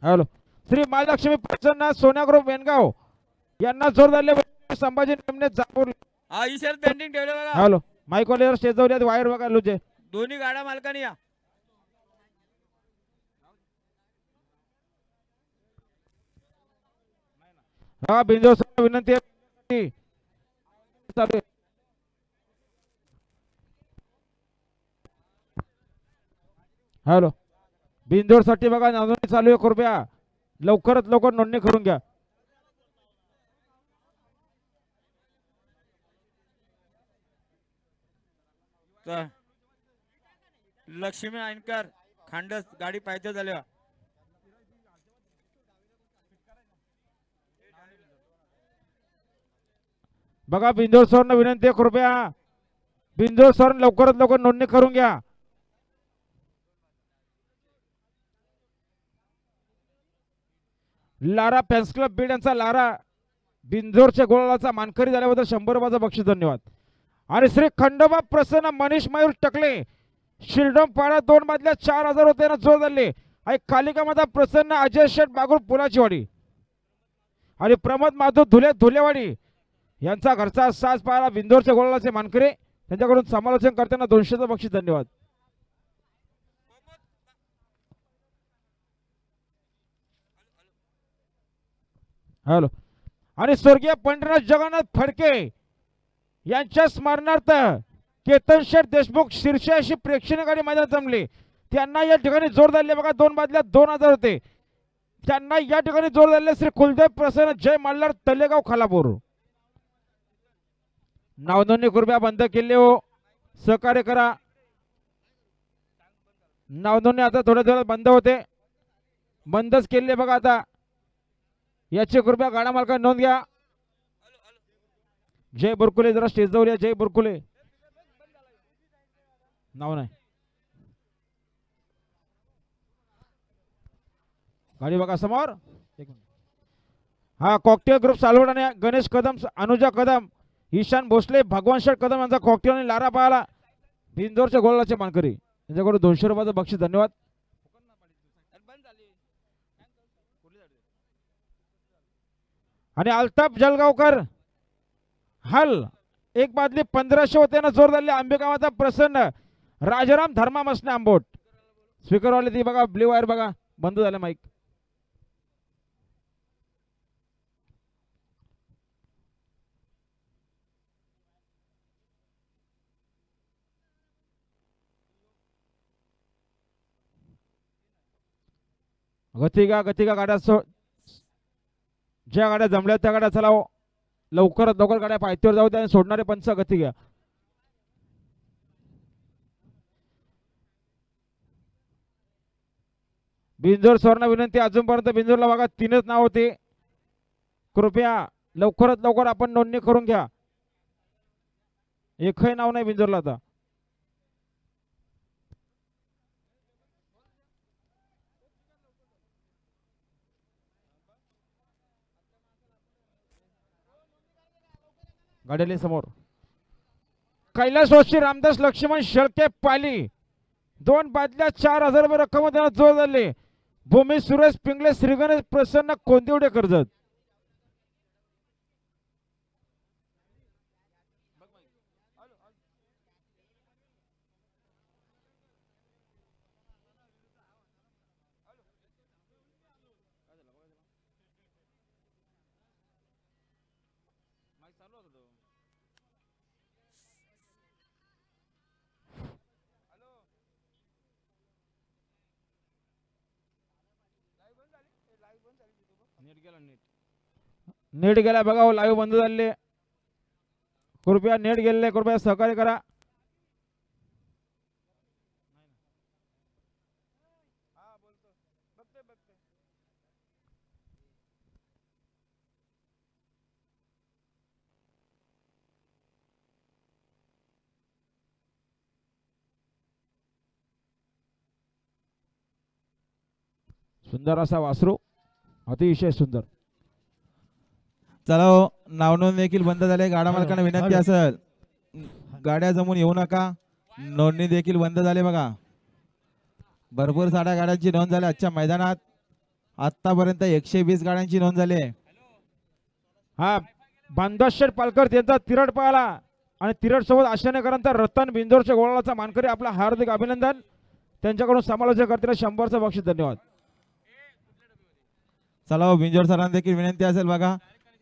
Hello Shri Mahalakshmi प्रसन्न सोन्या group वेनगाव यांना जोर झाले संभाजी नेमणे जापूर. हा ही शर्ट पेंडिंग ठेवले बघा. हॅलो माईक वाले स्टेजवर वायर बघा लुजे. दोन्ही गाड्या मालकाने या. हा बिंजो विनंती आहे. चालू आहे. हॅलो बिंदोड साठी बघा नोंदणी चालू आहे कृपया लवकरात लवकर नोंदणी करून घ्या. लक्ष्मी आयनकर खांडस गाडी पाहिजे झाल्या. बघा बिंदोड सर विनंती आहे कृपया बिंदोड सर लवकरात लवकर नोंदणी करून घ्या. लारा फॅन्स क्लब बीड यांचा लारा बिंजोरच्या गोळाचा मानकरी झाल्याबद्दल 100 रुपयाचं बक्षीस धन्यवाद. आणि श्री खंडोबा प्रसन्न मनीष मयूर टकले शिरडोम पाडा 2 मधल्या 4000 होते ना जोर झाले. आणि कालिकामाता प्रसन्न अजय शेठ बागुर पुलाची वाडी आणि प्रमोद माधव धुलेवाडी यांचा घरचा साज पाहायला बिंदोरच्या गोळाचे मानकरी त्यांच्याकडून समालोचन करताना 200चं बक्षीस धन्यवाद. हॅलो आणि स्वर्गीय पंढरीनाथ जगन्नाथ फडके यांच्या स्मरणार्थ केतन शेठ देशमुख शीर्षे अशी प्रेक्षणीय गाडी मैदानात जमली. त्यांना या ठिकाणी जोर दिले बघा 2 बादल्या 2000 होते. त्यांना या ठिकाणी जोर दिले श्री कुलदेव प्रसन्न जय मल्हार तलेगाव खालापूर. नावनोंदणी कृपया बंद केली हो सहकार्य करा. नावनोंदणी आता थोड्या थोड्या बंद होते बंदच केले बघा आता याची कृपया गाडा मालका नोंद घ्या. जय बुरकुले जरा स्टेज जाऊया. जय बुरकुले नाव नाही गाडी बघा समोर. हा कॉकटेल ग्रुप सालवड आणि गणेश कदम अनुजा कदम ईशान भोसले भगवान शेठ कदम यांचा कॉकटेल आणि लारा पाहाला बिंदोरच्या गोळाचे मानकरी त्यांच्याकडून 200 रुपयाचं बक्षीस धन्यवाद. आणि अल्ताफ जलगावकर हल 1 बादली 1500 होते ना जोर झाले. आंबेगावाचा प्रसन्न राजाराम धर्मा मसने आंबोट स्पीकरवाले ती बघा ब्ल्यू वायर बघा बंद झालं माईक. गतिगा गाड्या ज्या गाड्या जमल्या त्या गाड्या चलाव लवकरात लवकर गाड्या पायथ्यावर जाऊ द्या. सोडणारे पंच गती घ्या. बिंजोर स्वर्ण विनंती अजूनपर्यंत बिंजोरला बघा 3च नाव होते कृपया लवकरात लवकर आपण नोंदणी करून घ्या. एकही नाव नाही बिंजोरला आता. गाड्याले समोर कैलास वस्ती रामदास लक्ष्मण शेळके पाली 2 बादल्या 4000 रुपये रक्कम त्यांना जोर झाले. भूमी सुरेश पिंगले श्रीगणेश प्रसन्न कोंदिवडे कर्जत. नेट गेला बघा लाईव्ह बंद झाले कृपया नेट गेलेले कृपया सहकार्य करा. सुंदर असा वासरू अतिशय सुंदर. चला हो नावनोंद देखील बंद झाले. गाडा मालकांना विनंती असेल गाड्या जमून येऊ नका. नोंदणी देखील बंद झाली बघा. भरपूर साऱ्या गाड्यांची नोंद झाली आजच्या मैदानात. आतापर्यंत 120 गाड्यांची नोंद झाली आहे. हा बांधशेठ पालकर त्यांचा तिरड पाहिला आणि तिरड सोबत आशानेकरांचा रतन बिंदोरच्या गोळाचा मानकरी आपला हार्दिक अभिनंदन. त्यांच्याकडून समालोचक करताना 100चं बक्षीस. धन्यवाद. चला हो, बिंजोड सरांना देखील विनंती असेल बघा,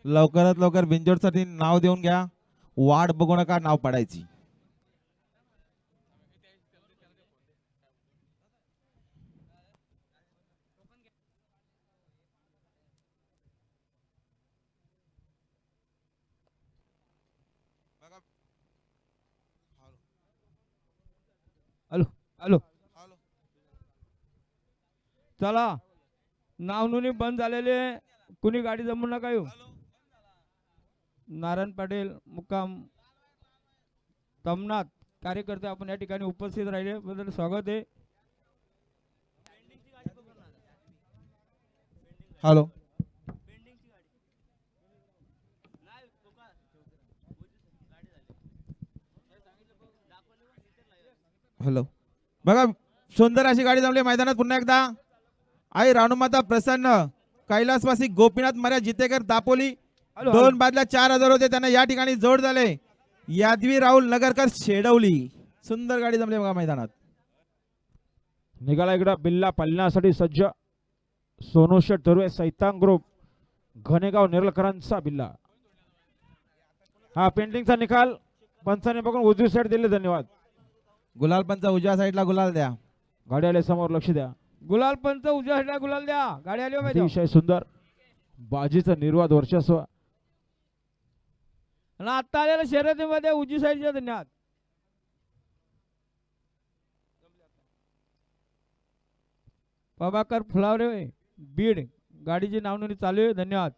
लवकरात लवकर बिंजोडसाठी नाव देऊन घ्या. वाट बघू नका नाव पडायची. हॅलो हॅलो चला, नाव नोंदणी बंद झालेले, कुणी गाडी जमू नका येऊ. नारायण पाटील मुक्काम तमनाथ कार्यकर्ते आपण या ठिकाणी उपस्थित राहिले बद्दल स्वागत आहे. हॅलो हॅलो बघा, सुंदर अशी गाडी जमली मैदानात. पुन्हा एकदा आई राणूमाता प्रसन्न कैलासवासी गोपीनाथ मर्या जितेकर दापोली. हॅलो, दोन बादल्या 4000 होते, त्यांना या ठिकाणी जोड झाले. यादवी राहुल नगरकर शेडवली. सुंदर गाडी जमली बघा मैदानात. निघाला इकडं बिल्ला पालण्यासाठी सज्ज सोनू शेठ धरुळे सैतान ग्रुप घनेगाव नेरळकरांचा बिल्ला. हा पेंटिंगचा निकाल पंचाने बघून उजवी साईड दिले. धन्यवाद. गुलाल पंच उजव्या साईडला गुलाल द्या. गाडी आले समोर, लक्ष द्या. गुलाल पंच उजव्या साईडला गुलाल द्या. गाडी आली हो पाहिजे. अतिशय सुंदर बाजीचं निर्वाद वर्चस्व. आणि आता आलेल्या शर्यतीमध्ये उजवी साईडच्या. धन्यवाद. प्रभाकर फुलावरे बीड गाडीची नाव नोंदणी चालू आहे. धन्यवाद.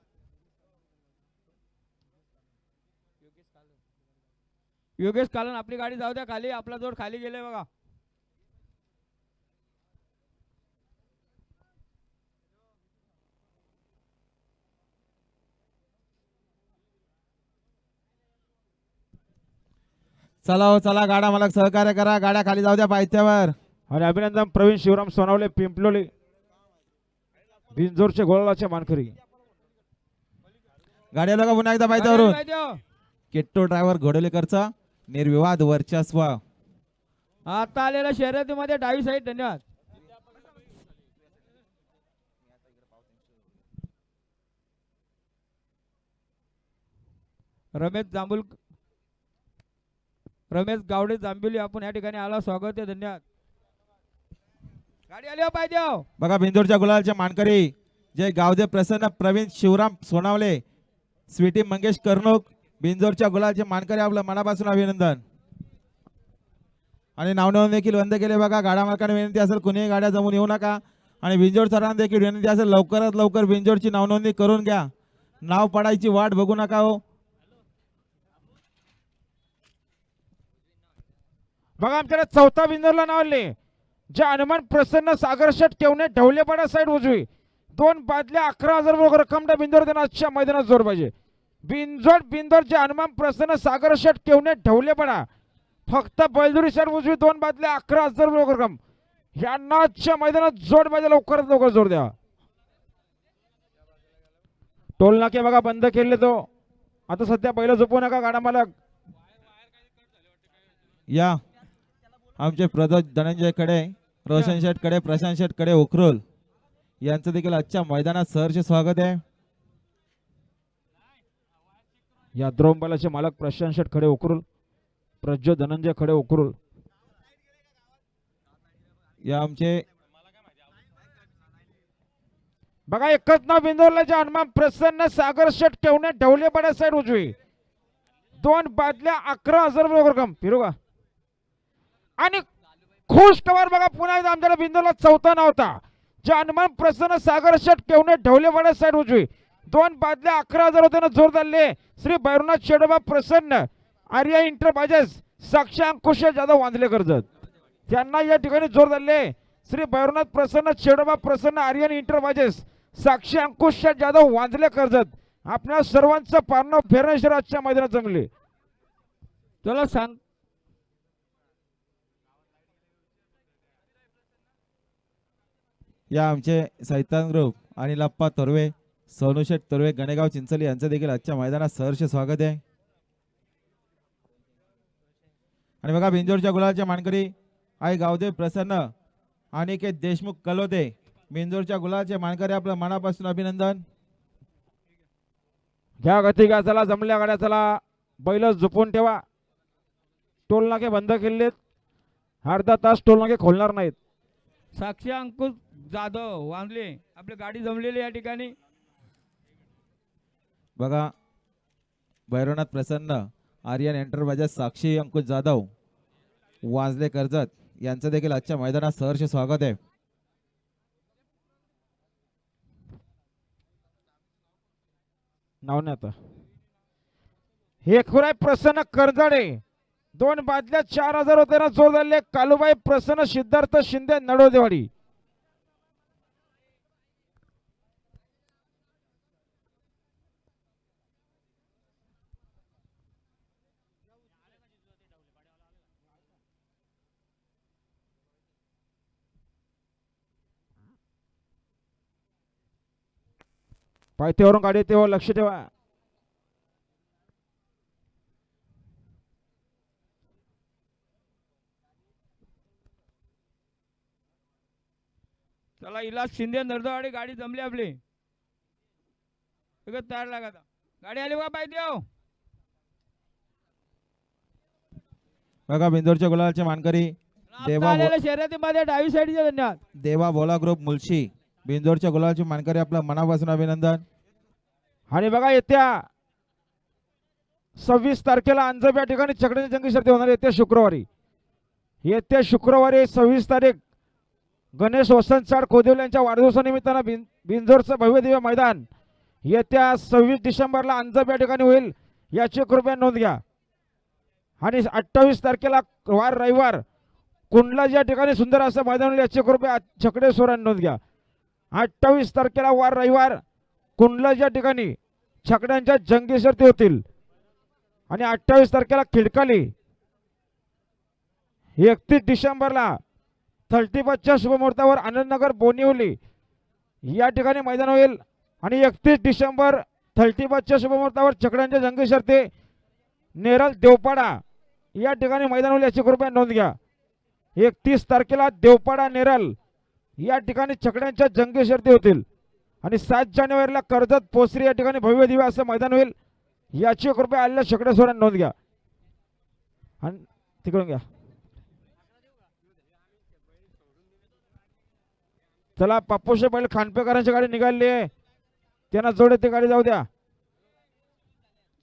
योगेश कालन आपली गाडी जाऊ द्या खाली. आपला जोड खाली गेले बघा. चला हो चला, गाडा मालक सहकार्य करा. गाड्या खाली जाऊ द्या पायथ्यावर. आणि अभिनंदन प्रवीण शिवराम सोनावले पिंपलोली बिंजोरचे गोळाचे मानकरी. गाड्या लोक पुन्हा एकदा पायथ्यावरून. पाहिजे हो. किट्टू ड्रायव्हर घोडलेकरचा निर्विवाद वर्चस्व. आता आलेल्या शर्यतीमध्ये डावी साईड. धन्यवाद. रमेश गावडे जांभिवली आपण या ठिकाणी आला. स्वागत आहे. धन्यवाद. गाडी आली हो पाहिजे हो. बघा बिंदोरच्या गुलालचे मानकरी जय गावदे प्रसन्न प्रवीण शिवराम सोनावले स्वीटी मंगेश कर्णूक. बिंदोरच्या गुलालचे मानकरी आपलं मनापासून अभिनंदन. आणि नावनोंद देखील बंद केले बघा. गाडा मालकाने विनंती असेल कुणीही गाड्या जमून येऊ नका. आणि बिंजोड सरांना देखील विनंती असेल लवकरात लवकर बिंजोडची नावनोंदणी करून घ्या. नाव पडायची वाट बघू नका हो. बघा आमच्याकडे चौथा बिंदोरला नाव आले. जे हनुमान प्रसन्न सागर शेठ केवणे ढवलेपाडा साईड उजवी. दोन बादल्या 11,000 रक्कम बिंदोर देणार. आजच्या मैदानात जोर पाहिजे. बिंजोड बिंदोर जे हनुमान प्रसन्न सागर शेठ केवणे ढवलेपाडा फक्त बैलदुरी साईड उजवी. दोन बादल्या 11,000 रक्कम. ह्यांना आजच्या मैदानात जोड पाहिजे. लवकरात लवकर जोर द्या. टोल नाके बघा बंद केले. तो आता सध्या पहिलं झोपू नका गाडा मालक. या आमचे प्रदोष धनंजय कडे, रोशन शेठ कडे, प्रशांत शेठ कडे उखरुल यांचं देखील आजच्या मैदानात सहर्ष स्वागत आहे. या द्रोंबालाचे मालक प्रशांत शेठ खडे उकरुल, प्रज्वल धनंजय खडे उकरुल. या आमचे बघा एकच नाव बिंदोरला हनुमान प्रसन्न सागर शेठ केवणे ढवलेपाडा साईड उजवी. दोन बादल्या 11,000 रक्कम. फिरू का आणि खुश कवर बघा पुन्हा एकदा आमच्याकडे बिंदोरला चौथा नाव होता. जे हनुमान प्रसन्न सागर शेठ केवणे ढवलेपाडा साईड उजवी. दोन बादल्या 11,000 होते ना. जोर झाले श्री भैरवनाथ शेडोबा प्रसन्न आर्या इंटरप्राइजेस साक्षी अंकुश जाधव वांदले कर्जत. त्यांना या ठिकाणी जोर झाले श्री भैरवनाथ प्रसन्न शेडोबा प्रसन्न आर्यन इंटरप्राइजेस साक्षी अंकुश जाधव वांदले कर्जत. आपल्या सर्वांचं पारणं फेरणेश्वर आजच्या मैदानात जमले. चला सांग. या आमचे सैतान ग्रुप आणि लप्पा तोरवे, सोनूशेठ तोरवे, गणेगाव चिंचोली यांचं देखील आजच्या मैदानात सहर्ष स्वागत आहे. आणि बघा बिंजोरच्या गुलालच्या मानकरी आई गावदेव प्रसन्न, अनिकेत देशमुख कलोते, बिंजोरच्या गुलालचे मानकरी आपलं मनापासून अभिनंदन. घ्या गती घ्या, चला जमल्या गाड्या, चला बैल झोपून ठेवा. टोलनाके बंद केलेत, अर्धा तास टोलनाके खोलणार नाहीत. साक्षी अंकुश जाधव वांदले आपली गाडी जमलेली या ठिकाणी. बघा भैरवनाथ प्रसन्न, आर्यन एंटरप्राइजेस, साक्षी अंकुश जाधव, वाजले कर्जत यांचं देखील आजच्या मैदानात सहर्ष स्वागत आहे. नाव नाही आता. हे खुराय प्रसन्न करजाडे, 2 बादल्या 4000 होते ना जोर झाले. कालूबाई प्रसन्न, सिद्धार्थ शिंदे नडोदेवाडी. पायथ्यावरून गाडी तेव्हा लक्ष ठेवा. चला इलाज शिंदे नरदवाडी गाडी जमली आपली. एकच तयार लागा आता. गाडी आली बघा पाहिजे. बघा बिंदोरच्या गुलालचे मानकरी देवा शर्यतीमध्ये डावी साईडचे धन्यवाद. देवा बोला ग्रुप मुलशी, बिंदोरच्या गुलालचे मानकरी आपलं मनापासून अभिनंदन. आणि बघा येत्या 26 तारखेला अंजब या ठिकाणी छकड्याची जंगी शर्यती होणार. येत्या शुक्रवारी 26 तारीख गणेश वसंत चाड कोदेवले यांच्या वाढदिवसानिमित्तानं बिंजोरचं भव्य दिव्य मैदान येत्या 26 डिसेंबरला अंजब या ठिकाणी होईल, याची कृपया नोंद घ्या. आणि 28 तारखेला वार रविवार कुंडला या ठिकाणी सुंदर असं मैदान होईल, याची कृपया छकडे सोरांनी नोंद घ्या. 28 तारखेला वार रविवार कुंडला या ठिकाणी छकड्यांच्या जंगी शर्यती होतील. आणि 28 तारखेला खिडकाली, 31 डिसेंबरला 35च्या शुभमुहूर्तावर आनंदनगर बोनिवली या ठिकाणी मैदान होईल. आणि 31 डिसेंबर 35च्या शुभमुहूर्तावर छकड्यांच्या जंगी शर्यती नेरल देवपाडा या ठिकाणी मैदान होईल, याची कृपया नोंद घ्या. 31 तारखेला देवपाडा नेरल या ठिकाणी छकड्यांच्या जंगी शर्यती होतील. आणि 7 जानेवारीला कर्जत पोसरी या ठिकाणी भव्य दिव्य असं मैदान होईल, याची कृपया आलेल्या छकडे सोरांनी नोंद घ्या. आणि तिकडून घ्या. चला पप्पूशे बैल खानपेकरांची गाडी निघाली आहे, त्यांना जोडे ते गाडी जाऊ द्या.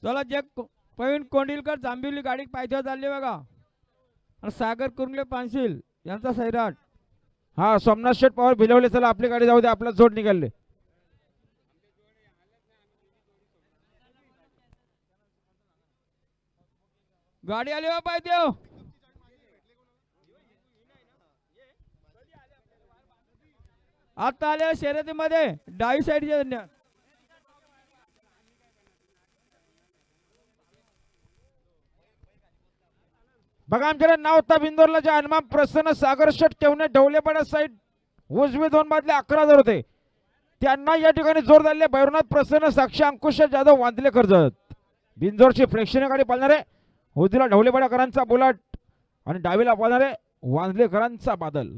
चला जग प्रवीण कोंडिलकर जांभिवली गाडी पायथ्यावर चालली बघा. आणि सागर कुर्ले पानशील यांचा सैराट. हा सोमनाथ शेठ पवार भिलवले. चला आपली गाडी जाऊ द्या, आपला जोड निघाले. गाडी आली बा पायथ्यावर. आता आल्या शर्यतीमध्ये डावी साईडचे धन्यवाद. बघा आमच्याकडे नाव होता बिंदोरला जे हनुमान प्रसन्न सागर शेठ ठेवणे ढवलेपाडा साईड उजवी 2 बादले 11,000 होते, त्यांना या ठिकाणी जोर झाले. भैरवनाथ प्रसन्न, साक्षी अंकुश जाधव, वांदले कर्जत. बिंदोरची प्रेक्षणीय गाडी पाळणारे उजवीला ढवलेपाडाकरांचा बुलट आणि डावीला पाळणारे वांदलेकरांचा बादल.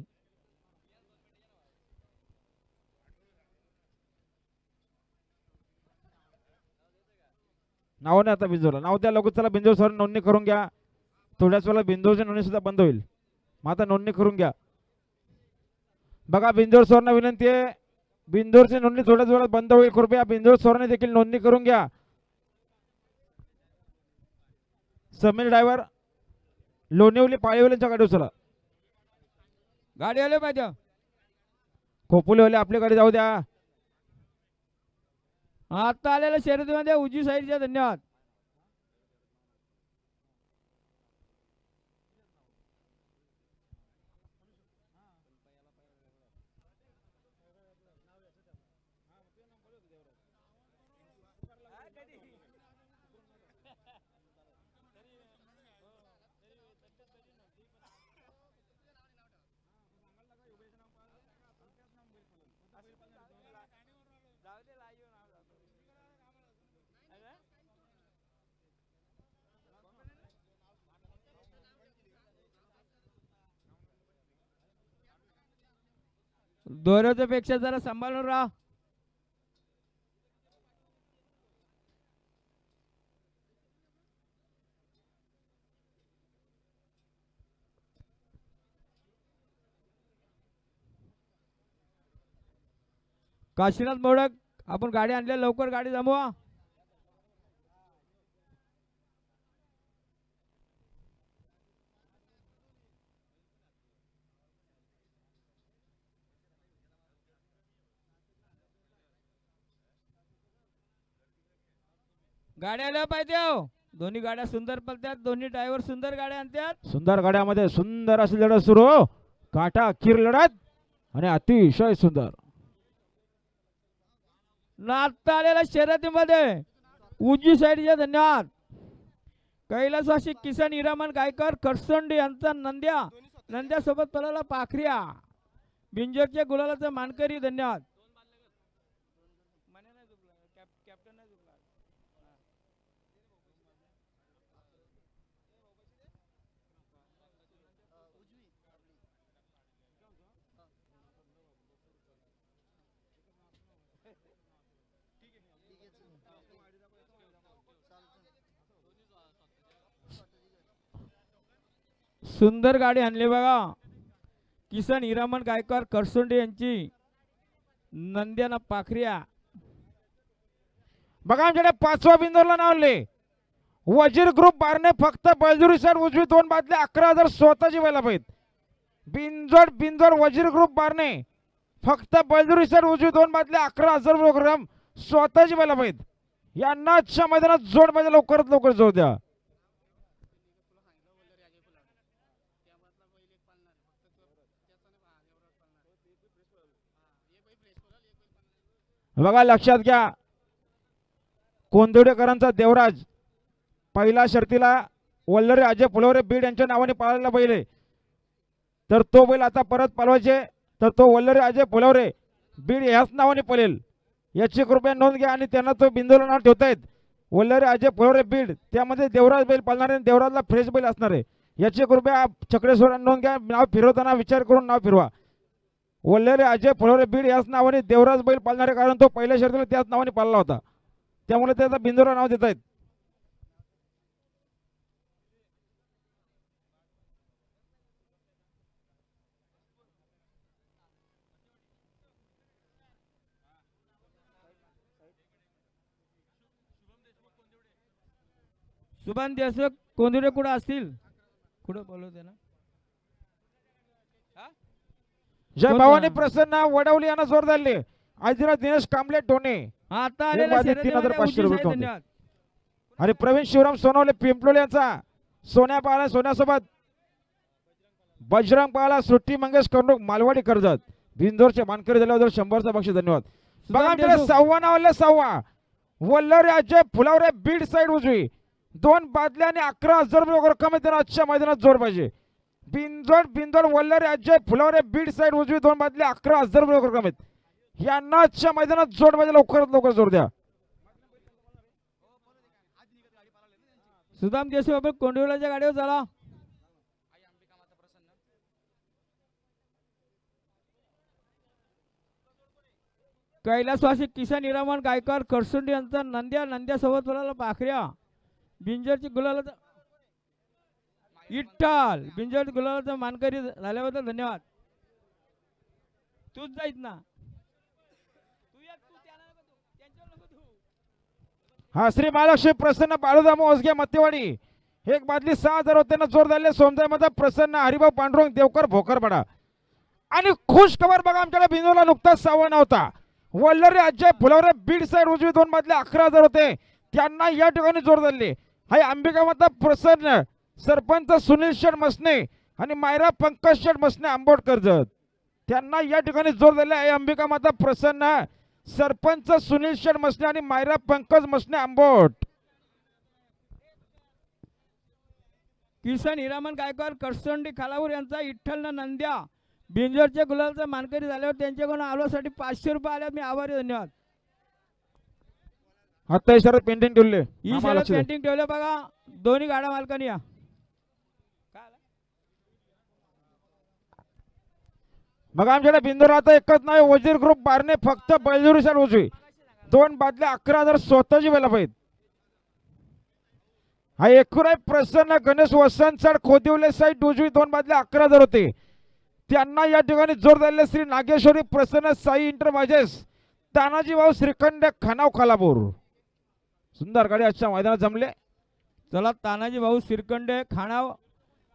नाव नाही आता बिंदोरला, नाव द्या लवकर. चला बिंदोर सर नोंदणी करून घ्या. थोड्याच वेळा बिंदोरची नोंदणी सुद्धा बंद होईल, मग आता नोंदणी करून घ्या. बघा बिंदोर सरना विनंती आहे, बिंदोरची नोंदणी थोड्याच वेळात बंद होईल, कृपया बिंदोर सरने देखील नोंदणी करून घ्या. समीर ड्रायव्हर लोणिवली पाळीवल्यांच्या गाडी उचला. गाडी आले पाहिजे. खोपोलीवाले आपली गाडी जाऊ द्या. आता आलेल्या शर्यतीमध्ये उजवी साईडचे धन्यवाद. दोऱ्याच्या पेक्षा जरा सांभाळून राहा. काशीनाथ मोडक आपण गाडी आणल्या, लवकर गाडी जमवा. गाड्या आल्या पाहिजे हो. दोन्ही गाड्या सुंदर पलत्यात, दोन्ही ड्रायव्हर सुंदर गाड्या आणतात. सुंदर गाड्यामध्ये सुंदर अशी लढत सुरू काटा अखीर लढत आणि अतिशय सुंदर. नाचता आलेल्या शर्यतीमध्ये उजवी साईडचे धन्यवाद. कैलासवासी किसन हिरामन गायकर खडसोंडी यांचा नंद्या सोबत पळाला पाखऱ्या. बिंजोरच्या गुलालाचा मानकरी धन्यवाद. सुंदर गाडी आणली बघा. किसन हिरामन गायकवाड खडसोंडी यांची नंद्याना पाखऱ्या. बघा आमच्याकडे 5व्या बिंदूला नावले वजीर ग्रुप बारने फक्त बळजुरी सर उजवी 2 बादले 11,000 स्वतःची व्हायला पाहिजे. बिंजोड वजीर ग्रुप बारने फक्त बळजुरी सर उजवी 2 बादले 11,000 प्रोग्राम स्वतःची व्हायला पाहिजे. यांना आजच्या मैदानात जोड पाहिजे, लवकरात लवकर जोड द्या. बघा लक्षात घ्या, कोंदवडेकरांचा देवराज पहिला शर्तीला वल्लरे अजय फुलवरे बीड यांच्या नावाने पाळलेला बैल आहे. तर तो बैल आता परत पाळवायचे, तर तो वल्लरे अजय फुलवरे बीड ह्याच नावाने पळेल याची कृपया नोंद घ्या. आणि त्यांना तो बिंदूला नाव ठेवतायत वल्लरे अजय फुलवरे बीड, त्यामध्ये देवराज बैल पाळणार आहे, देवराजला फ्रेश बैल असणार आहे याची कृपया चक्रेश्वरांनी नोंद घ्या. नाव फिरवताना विचार करून नाव फिरवा. वल्लरे अजय फुलवरे बीड याच नावाने देवराज बैल पाळणारे, कारण तो पहिल्या शर्तीला त्याच नावाने पाळला होता, त्यामुळे त्याचा बिंदूला नाव देत आहेत. शुभम देशमुख कोंदुरे कुठं असतील, कुठं बोलवते ना. जय कोण भवानी ना? प्रसन्न वडवली यांना जोर धरले. आजरा दिनेश कांबळे टोणे आता एक आलेल्या वाजले शर्यतीमध्ये 3,500 रुपये उजवी टोन. साईड धन्यवाद. आणि प्रवीण शिवराम सोनवले पिंपलोले यांचा सोन्या पाळा, सोन्यासोबत बजरंग पाळा, सुट्टी मंगेश कर्णूक मालवाडी कर्जत बिंदोरचे मानकरी झाल्याबद्दल 100चं बक्षीस. धन्यवाद. बघा शुभम आमच्याकडे देशमुख. 6वा नावले 6वा वल्लरे अजय फुलावरे बीड साईड उजवी 2 बादल्या आणि 11,000 रुपये रक्कम आहे. त्यांना आजच्या मैदानात जोर पाहिजे. बिंदोड वल्लरे अजय फुलावरे बीड साईड उजवी 2 बादल्या 11,000 रुपये रक्कम आहेत. यांना आजच्या मैदानात जोड पाहिजे, लवकरात लवकर जोर द्या. सुदाम देशमुख आपण कोंडिवल्याच्या गाडीवर चला. कैलासवासी किसन हिरामन गायकवाड खडसुंडी यांचा नंद्यासोबत बोलायला पाखऱ्या. बिंजरची गुलालाचा इट्टाल बिंजर गुलालाचा मानकरी झाल्याबद्दल धन्यवाद. तूच जाईत ना. हा श्री महालक्ष्मी प्रसन्न बाळूदाम ओसगे मत्तेवाडी 1 बादली 6,000 होते ना जोर झाले. सोमजाईमध्ये प्रसन्न हरिभाऊ पांडुरंग देवकर भोकरपाडा. आणि खुश खबर बघा, आमच्याकडे बिंदूला नुकताच 6वा नव्हता वल्लरे अजय फुलवरे बीड साईड उजवी 2 बादले 11,000 होते, त्यांना या ठिकाणी जोर धरले. हाय अंबिका माता प्रसन्न सरपंच सुनील शेठ मसने आणि मायरा पंकज शेठ मसने आंबोट कर्जत, त्यांना या ठिकाणी जोर दिले आहे. अंबिका माता प्रसन्न सरपंच सुनील शेठ मसने आणि मायरा पंकज मसने आंबोट. किसन हिरामन गायकवाड खडसोंडी खालापूर यांचा विठ्ठल नंद्या बिंजोरच्या गुलालचा मानकरी झाल्यावर त्यांच्याकडून आलोसाठी 500 रुपये आले. मी आभारी. धन्यवाद. आता सर पेंटिंग ठेवले ही शर्यत पेंटिंग ठेवलं बघा. दोन्ही गाड्या मालकांनी या. बघा आमच्याकडे बिंदूर आता एकच नाही, वजीर ग्रुप बारणे फक्त बैलजोडी साईड उजवी. 2 बादल्या 11,000 स्वतःची बैला पाहिजे. हा एकूण आहे प्रसन्न गणेश वसंत सर खोदिवले साईड उजवी. 2 बादल्या 11,000 होते. त्यांना या ठिकाणी जोर दिलेले श्री नागेश्वरी प्रसन्न साई इंटरप्राइजेस तानाजी भाऊ श्रीखंड खानाव खालापूर. सुंदर गाडी आजच्या मैदानात जमले. चला तानाजी भाऊ शिरकंडे खाणाव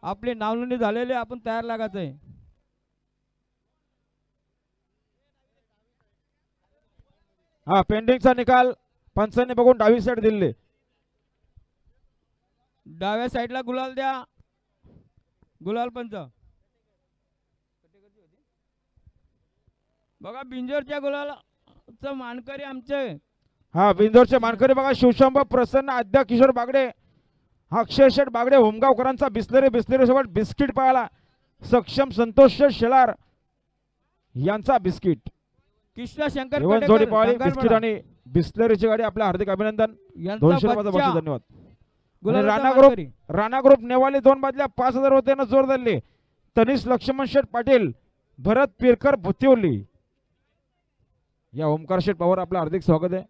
आपली नावनोंदणी झालेली, आपण तयार लागायचं आहे. हा पेंडिंगचा निकाल पंचांनी बघून डावी साईड दिले. डाव्या साईडला गुलाल द्या, गुलाल पंच. बघा बिंजोरच्या गुलालचं मानकरी आमचे. हा बिंदोरचे मानकरी बघा शिवशंभ प्रसन्न आद्या किशोर बागडे, अक्षय शेठ बागडे होमगावकरांचा बिस्लेरी सोबत बिस्किट पाळाला. सक्षम संतोष शेलार यांचा बिस्किट. कृष्णा शंकर एवन कटेकर, जोडी पाळी कांगारपाडा बिस्किट आणि बिस्लरीची गाडी. आपल्या हार्दिक अभिनंदन. यांचा 200 रुपयाचा बच्चा. बक्षीस. धन्यवाद. आणि गुलालाचा राणा ग्रुप मानकरी. राणा ग्रुप नेवाली 2 बादल्या 5,000 होते ना जोर धरले. तनिष लक्ष्मण शेठ पाटील, भरत पिरकर भुतिवली. या ओमकार शेठ पवार आपलं हार्दिक स्वागत आहे.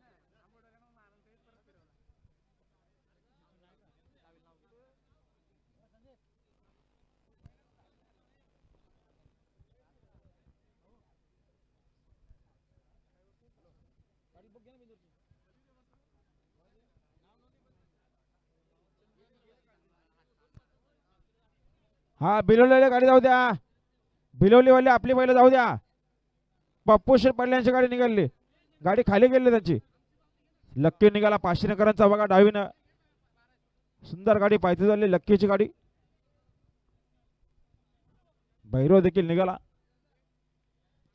हा बिलोलीवाले गाडी जाऊ द्या. बिलोलीवाले आपली बैल जाऊ द्या. पप्पू शेठ पाटील यांची गाडी निघाली. गाडी खाली गेली त्यांची. लक्की निघाला पाशिनेकरांचा बघा डावीनं. सुंदर गाडी पायथी झाली लक्कीची गाडी. भैरव देखील निघाला.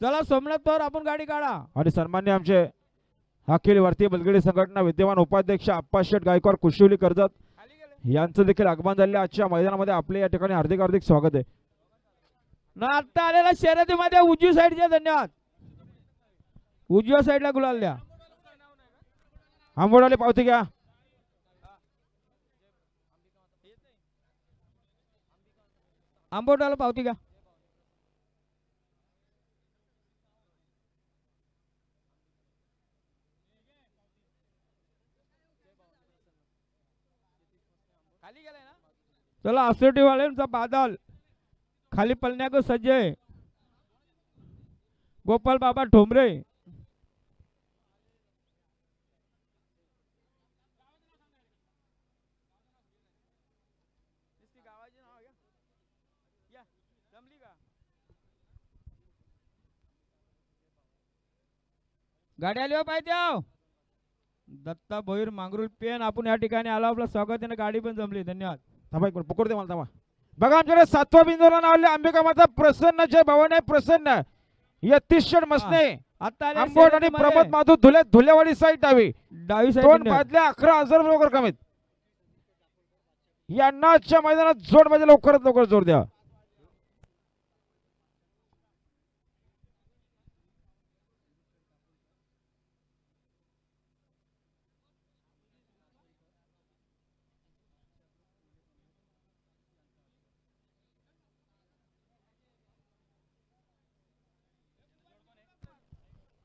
चला सोमनाथ पवार आपण गाडी काढा. आणि सन्मान्य आमचे अखिल भारतीय बैलगाडी संघटना विद्यमान उपाध्यक्ष आप्पा शेठ गायकवाड कुशिवली कर्जत यांचं देखील आगमन झाले आजच्या मैदानामध्ये. आपले या ठिकाणी हार्दिक हार्दिक स्वागत आहे. ना आता आलेल्या शर्यतीमध्ये उजवी साईडचे धन्यवाद. उजव्या साईडला गुलाल द्या. आंबोडाले पावती घ्या. आंबोटाला पावती घ्या. चला असोटी वाल्यांचा बादल खाली पळण्याक सज्ज आहे. गोपाल बाबा ठोंबरे. गाडी आली हो पाहिजे. दत्ता भोईर मांगरुल पेन आपण या ठिकाणी आलो. आपलं स्वागत आहे. गाडी पण जमली. धन्यवाद. थांबा एक मिनिट पकडते मला थांबा. बघा आमच्याकडे 7व्या बिंदूला नावले अंबिका माता प्रसन्न जय भवानी प्रसन्न यतीशण मसने आता आल्या आंबोड आणि शर्यतीमध्ये प्रमोद माधू धुलेवाडी साईड डावी. डावी 2 साईड बादल्या 11,000 लवकर कमीत. यांना आजच्या मैदानात जोड म्हणजे लवकरात लवकर जोर द्या.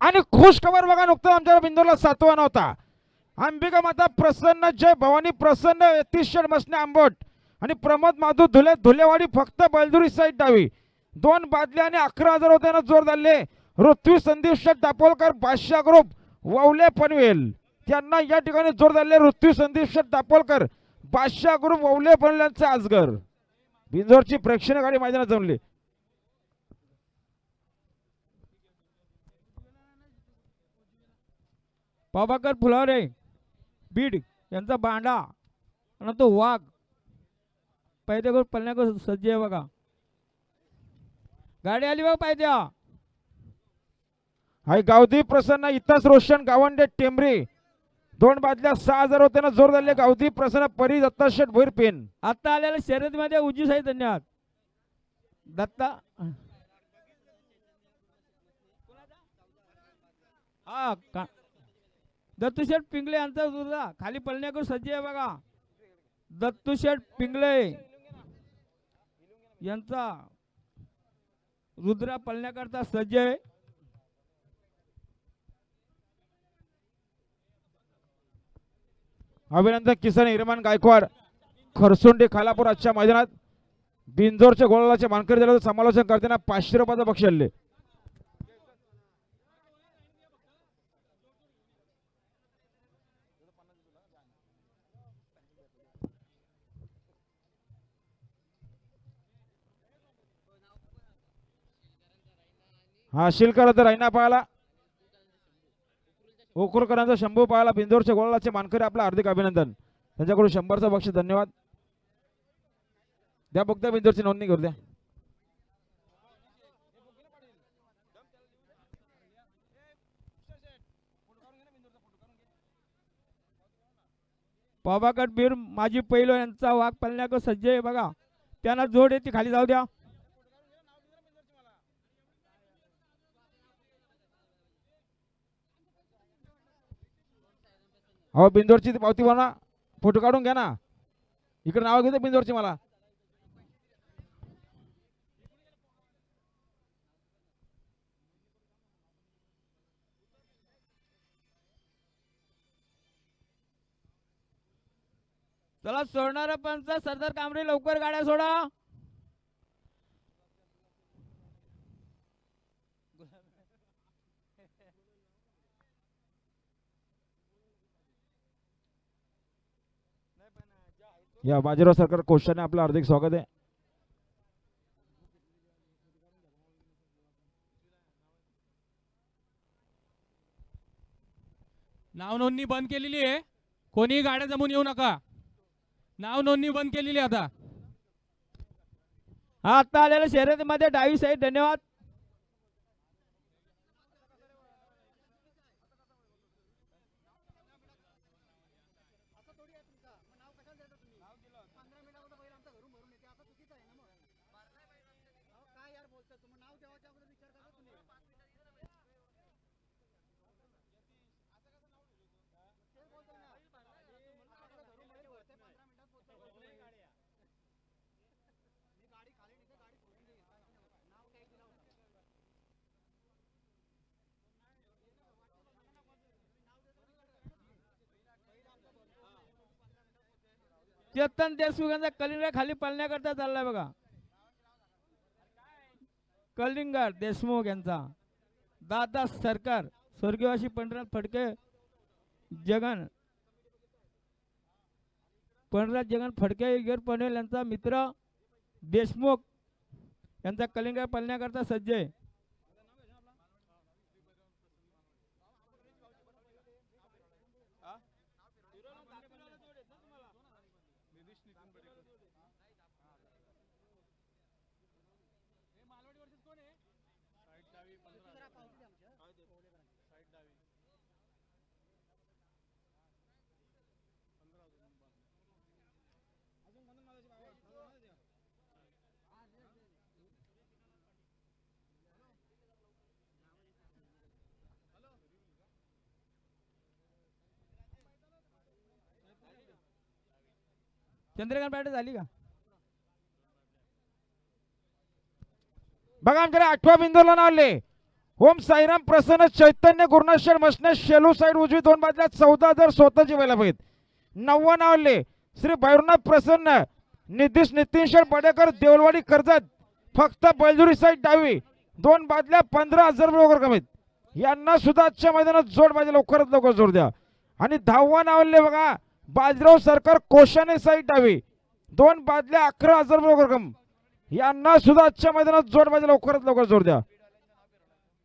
आणि खुश खबर बघा नुकतं आमच्या बिंदूला 7वा नव्हता. अंबिका माता प्रसन्न जय भवानी प्रसन्न यतीशण मसने आंबोट आणि प्रमोद माधू धुलेवाडी फक्त बलदुरी साईड डावी. 2 बादल्या आणि 11,000 होते ना जोर धरले. ऋत्वी संदीप शेठ दापोलकर बादशाह ग्रुप ववले पनवेल त्यांना या ठिकाणी जोर धरले. ऋत्वी संदीप शेठ दापोलकर बादशाह ग्रुप ववले पनवेल यांचे आजगर. बिंजोरची प्रेक्षणीय गाडी मैदानात जमली. प्रभाकर फुलावरे बीड यांचा बांडा आणि तो वाघ पायथ्यावर पळण्याक सज्ज आहे. बघा गाडी आली बघा पायथ्या. हाय गावदी प्रसन्न इतास रोशन गावंडे टेंबरे 2 बादल्या 6,000 होते ना जोर धरले. गावदी प्रसन्न परी दत्ता शेठ भोईर पेन. आता आलेल्या शर्यतीमध्ये उजवी साईड धन्यवाद. दत्ता हा दत्तूशेठ पिंगळे यांचा सुद्धा खाली पळण्याकडून सज्ज आहे. बघा दत्तूशेठ पिंगळे यांचा रुद्रा पळण्याकरता सज्ज आहे. अभिनंदन किसन हिरमान गायकवाड खरसुंडी खालापूर आजच्या मैदानात बिंजोरच्या गोळाचे मानकरी झाले समालोचन करताना 500 रुपयाचं बक्षीस आणले. हा शिलकर तर रायना पाहायला ओकुरकरांचा शंभू पाहायला बिंदोरच्या गोळाचे मानकरी आपलं हार्दिक अभिनंदन. त्यांच्याकडून 100चं बक्षीस धन्यवाद. द्या बघता बिंदोरची नोंदणी करू द्या. पावागड बीर माजी पैलो यांचा वाघ पळण्याक सज्ज आहे बघा. त्यांना जोड येते खाली जाऊ द्या. हो बिंदोरची ती पावती बनवा फोटो काढून घ्या ना. इकडे नाव घेते बिंदोरची मला. चला सोडणारा पंच सरदार कांबळे लवकर गाड्या सोडा. या बाजीराव सरकार कोशाने आपलं हार्दिक स्वागत आहे. नाव नोंदणी बंद केलेली आहे. कोणीही गाड्या जमून येऊ नका. नाव नोंदणी बंद केलेली आहे आता. हा आता आलेल्या शर्यतीमध्ये डावी साईड धन्यवाद. चेतन देशमुख यांचा कलिंगड खाली पळण्याकरता चाललाय बघा. कलिंगड देशमुख यांचा दादा सरकार स्वर्गवासी पंढरनाथ फडके जगन फडके ईगर पनवेल यांचा मित्र देशमुख यांचा कलिंगड पळण्याकरता सज्ज आहे. चंद्रकांत पाटील झाली का बघा आमच्याकडे 8व्या बिंदूला नावले ओम साईराम प्रसन्न चैतन्य गुरुनाथ मसने शेलू साईड उजवी 2 बाजूला 14,000 स्वतःची बैला पाहिजेत. 9 नावले श्री भैरवनाथ प्रसन्न नितीश नितीन बडेकर देवलवाडी कर्जत फक्त बैलजुरी साईड डावी 2 बाजूला 15,000 रुपये कमीत. यांना सुद्धा आजच्या मैदानात जोड पाहिजे लवकरात लवकर जोड द्या. आणि 10 नावले बघा बाजीराव सरकार कोशाने साईड डावी 2 बाजूला 11,000 रुपये रक्कम. यांना सुद्धा आजच्या मैदानात जोड पाहिजे लवकरात लवकर जोड द्या.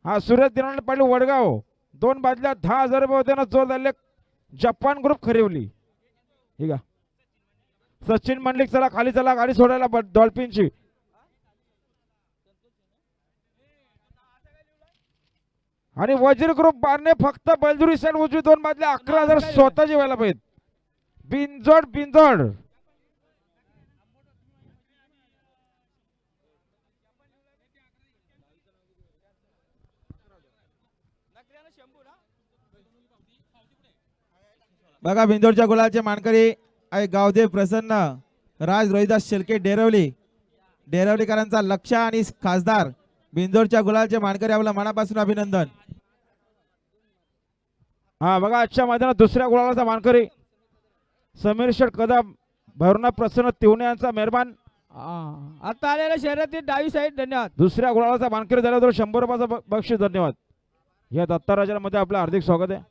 हा सुरेश दिनानाथ पाटील वडगाव 2 बाजूला 10,000 रुपये होते ना जोड झाले जपान ग्रुप खरेवली. ठीक आहे सचिन मंडलिक चला खाली चला गाडी सोडायला डॉल्फिनची. आणि वजीर ग्रुप बारणे फक्त बैलजुरी साईड उजवी 2 बाजूला 11,000 स्वतःची व्हायला पाहिजे. बिनजोड बिनजोड बघा बिंदोरच्या गुलाचे मानकरी आहे गावदेव प्रसन्न राज रोहिदास शेलके डेरवलीकरांचा लक्ष आणि खासदार बिंजोरच्या गुलालचे मानकरी आपलं मनापासून अभिनंदन. हा बघा आजच्या मैदानात दुसऱ्या गुलालाचा मानकरी समीर शेठ कदम, भैरवनाथ प्रसन्न तिवणे यांचा मेहरबान. आता आलेल्या शर्यतीत डावी साईड. धन्यवाद. दुसऱ्या गुलालाचा मानकरी झाला तर 100 रुपयाचा बक्षीस. धन्यवाद. या दत्ताराजामध्ये आपलं हार्दिक स्वागत आहे.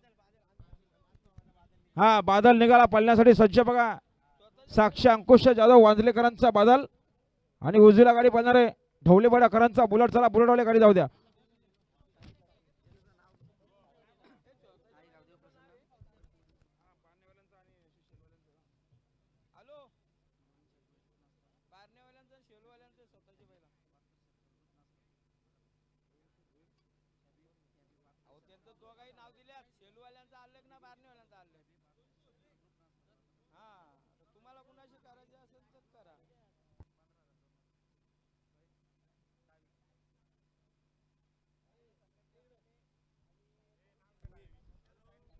हा बादल निघाला पळण्यासाठी सज्ज. बघा साक्षी अंकुश जाधव वांजलेकरांचा बादल आणि उजवीला गाडी पळणारे ढवलेवाडाकरांचा बुलेट. चला बुलेटवाले गाडी जाऊ द्या.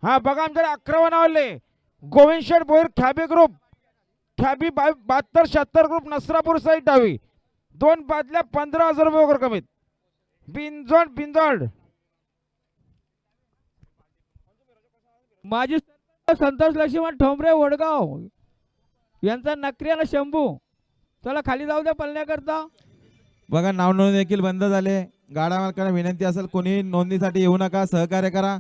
हा बघा आमच्याकडे 11 नावले गोविंद शेठ Bhoir ख्याबी group, ख्याबी 72-76 group Nasrapur side डावी. 2 बादल्या 15,000 रुपये वगैरे कमीत. बिंजोड बिंजोड माजी संतोष लक्ष्मण ठोंबरे वडगाव यांचा नकऱ्याला शंभू. चला खाली जाऊ द्या पळण्याकरता. बघा नाव नोंदणी देखील बंद झाले. गाडा मालकांना विनंती असेल कोणी नोंदणीसाठी येऊ नका, सहकार्य करा.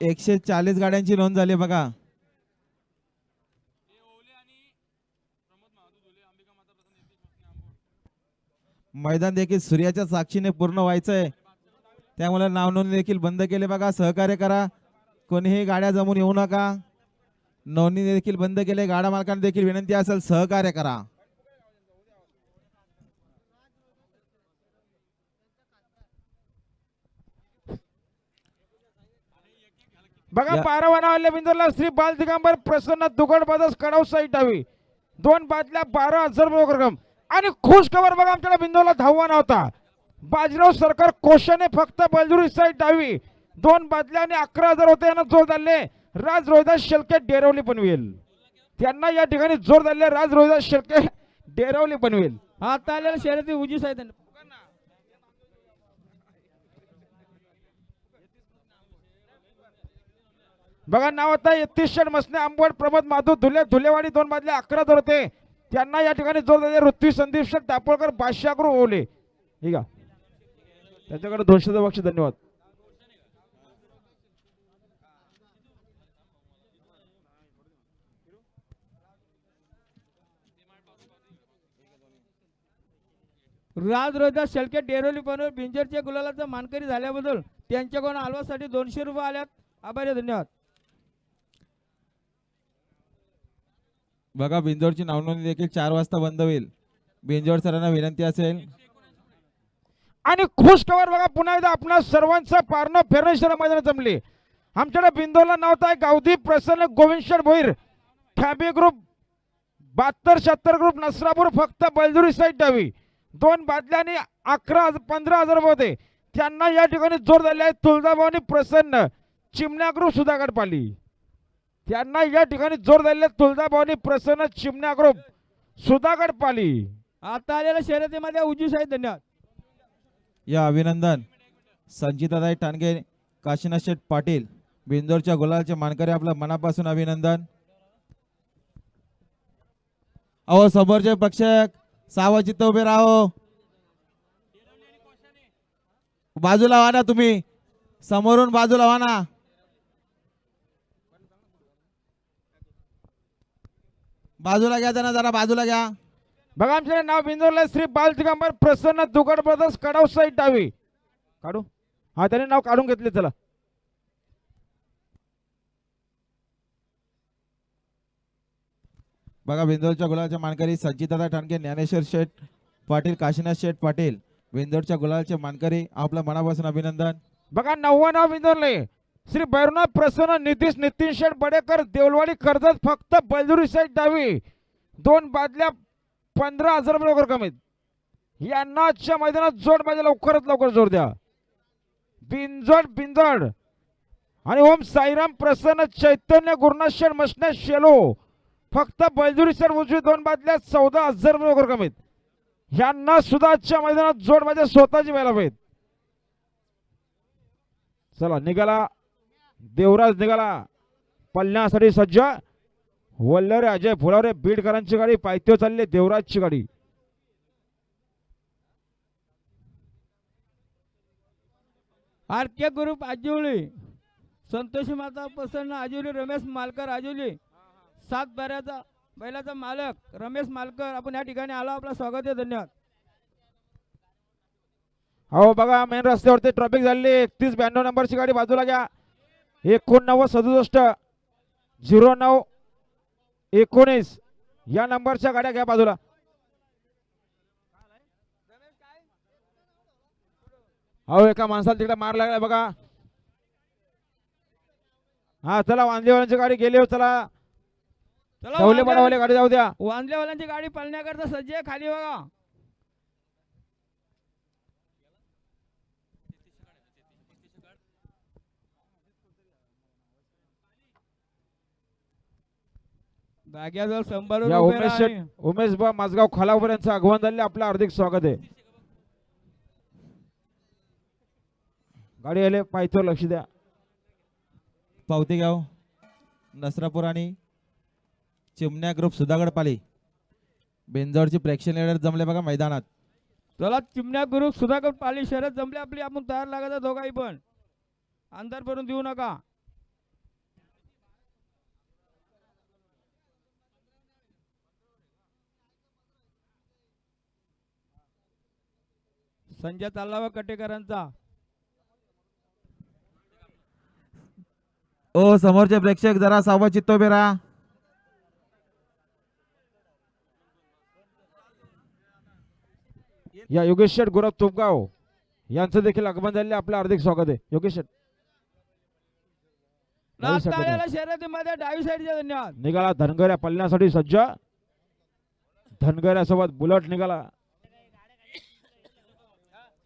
140 गाड्यांची नोंद झाली बघा. मैदान देखील सूर्याच्या साक्षीने पूर्ण व्हायचंय, त्यामुळे नाव नोंदणी देखील बंद केले बघा. सहकार्य करा, कोणीही गाड्या जमून येऊ नका. नोंदणी देखील बंद केले. गाडा मालकांना देखील विनंती असेल सहकार्य करा. बघा या- 12 नावले बिंदोरला श्री बाल दिगंबर प्रसन्न दुगड बादस कडाव साईड डावी. 2 बादल्या 12,000 रुपये वगैरे कम. आणि खुश खबर बघा आमच्याला बिंदोरला धावा नव्हता. बाजीराव सरकार कोशाने फक्त बलजुरी साईड डावी. 2 बादल्या आणि 11,000 होते. यांना जोर झाले राज रोहिदास शेळके डेरवली पनवेल. त्यांना या ठिकाणी जोर झाले राज रोहिदास शेळके डेरवली पनवेल. आता आलेल्या शर्यती उजी साईड. बघा नाव आता 31 मसने आंबवड प्रमोद माधव धुले धुलेवाडी. 2 बादल्या 11,000 होते. त्यांना या ठिकाणी जोर झाले ऋत्वी संदीप शेठ दापोळकर बादशाहगृह ओवले. ठीक आहे त्याच्याकडे 200 बक्षीस. धन्यवाद. राज रोहिदास शेळके डेरोली पनवेल बिंजरच्या गुलालाचा मानकरी झाल्याबद्दल त्यांच्याकडून हलवासाठी 200 रुपये आल्यात. आभारी. धन्यवाद. बघा बिंजोडची नावनोंदणी देखील 4 वाजता बंद होईल. बिंजोड सरांना विनंती असेल. आणि खुश खबर बघा पुन्हा एकदा आपणा सर्वांचा पारणं फेरणेश्वर मैदानात जमले. आमच्याकडे बिंदोला नाव आहे गावदी प्रसन्न गोविंद शेठ भोईर ख्याबी ग्रुप 72-76 ग्रुप नसरापूर फक्त बलजुरी साईड डावी. 2 बादल्या आणि 15,000 रुपये होते. त्यांना या ठिकाणी जोर झाले आहे तुळजाभवानी प्रसन्न चिमण्या ग्रुप सुधागड पाली. त्यांना या ठिकाणी जोर झालेले तुळजाभवानी प्रसन्न चिमण्या ग्रुप सुधागड पाली. आता आलेल्या शर्यतीमध्ये उजी साईड. धन्यवाद. या अभिनंदन संचिताताई टाणगे, काशीनाथ शेठ पाटील बिंजोरच्या गुलालचे मानकरी आपलं मनापासून अभिनंदन. अहो समोरचे प्रेक्षक सावचित्त उभे राहो. बाजूला व्हा ना तुम्ही, समोरून बाजूला व्हा ना. बाजूला घ्या त्यांना जरा बाजूला घ्या. बघा आमचे नाव बिंदोरला श्री बाल दिगंबर प्रसन्न दुगड ब्रदर्स कडाव साईड डावी. काढू हा त्याने नाव काढून घेतले. चला बघा बिंदोरच्या गुलालच्या मानकरी संचिताताई टाणगे, ज्ञानेश्वर शेठ पाटील, काशीनाथ शेठ पाटील बिंदोरच्या गुलालचे मानकरी आपलं मनापासून अभिनंदन. बघा 9 नाव बिंदोरले श्री भैरवनाथ प्रसन्न नितीश नितीन शेठ बडेकर देवलवाडी कर्जत फक्त बलजुरी साईड डावी. 2 बादल्या 15,000 रुपये वगैरे कमीत. यांना आजच्या मैदानात जोड पाहिजे लवकरात लवकर जोर द्या. बिंजोड बिंजोड आणि ओम साईराम प्रसन्न चैतन्य गुरुनाथ शेठ मसने शेलो फक्त बलजुरी साईड उजवी. 2 बादल्या 14,000 रुपये वगैरे कमीत. यांना सुद्धा आजच्या मैदानात जोड माझ्या स्वतःची व्हायला पाहिजे. चला निघाला देवराज, निघाला पळण्यासाठी सज्ज. वल्लरे अजय फुलावरे बीडकरांची गाडी पायथ्यावर चालली, देवराजची गाडी. आर के ग्रुप आजिवली, संतोषी माता प्रसन्न आजिवली, रमेश मालकर आजिवली, 7 बैलाचा मालक रमेश मालकर, आपण या ठिकाणी आलो, आपलं स्वागत आहे, धन्यवाद. हो बघा मेन रस्त्यावरती ट्रॅफिक झालेली. 3192 नंबरची गाडी बाजूला घ्या. 8967 0919 या नंबरच्या गाड्या घ्या बाजूला. अहो एका माणसाला तिकडे मार लागलाय बघा. हा चला वांदेवाल्यांची गाडी गेली हो. चला ठेवले बडावले गाडी जाऊ द्या. वांदलेवाल्यांची गाडी पळण्याकरता सज्ज आहे, खाली बघा. जाग्याजवळ 100 या रुपये उमेश शेठ, उमेश बा माझगाव खालावर यांचं आगमन झाले, आपलं हार्दिक स्वागत आहे. गाडी आले पायथ्यावर लक्ष द्या. पावतेगाव नसरापूर आणि चिमण्या ग्रुप सुधागड पाली बेंजोरची प्रेक्षणीय लढत जमले बघा मैदानात. चला चिमण्या ग्रुप सुधाकर पाली शर्यत जमली आपली, आपण तयार लागायचं दोघाही पण, अंधार भरून देऊ नका. संजय तालावा कटेकरांचा. ओ समोरचे प्रेक्षक जरा सावध चित्तोबे राहा. या योगेश शेठ गुरव तुपगाव यांचं देखील आगमन झाले, आपलं हार्दिक स्वागत आहे. योगेश शेठ आता आलेल्या शर्यतीमध्ये डावी साईडचे धन्यवाद. निघाला धनगऱ्या पळण्यासाठी सज्ज. धनगऱ्यासोबत बुलट निघाला.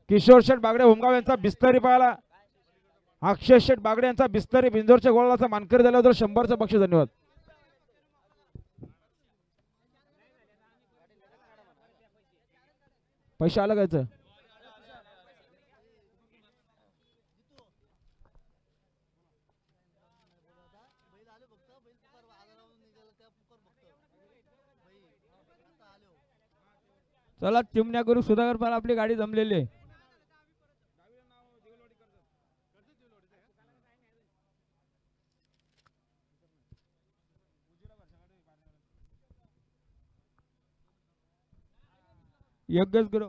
किशोर शेठ बागडे होमगाव यांचा बिस्तरी पाहिला. अक्षय शेठ बागडे यांचा बिस्तरी बिंजोरच्या गोळाचा मानकरी झाल्याबद्दल 100चं बक्षीस, धन्यवाद. पैसे आलं कायचं. चला चिमण्या गुरु सुधाकर पाल आपली गाडी जमलेली आहे. योगेश गुरु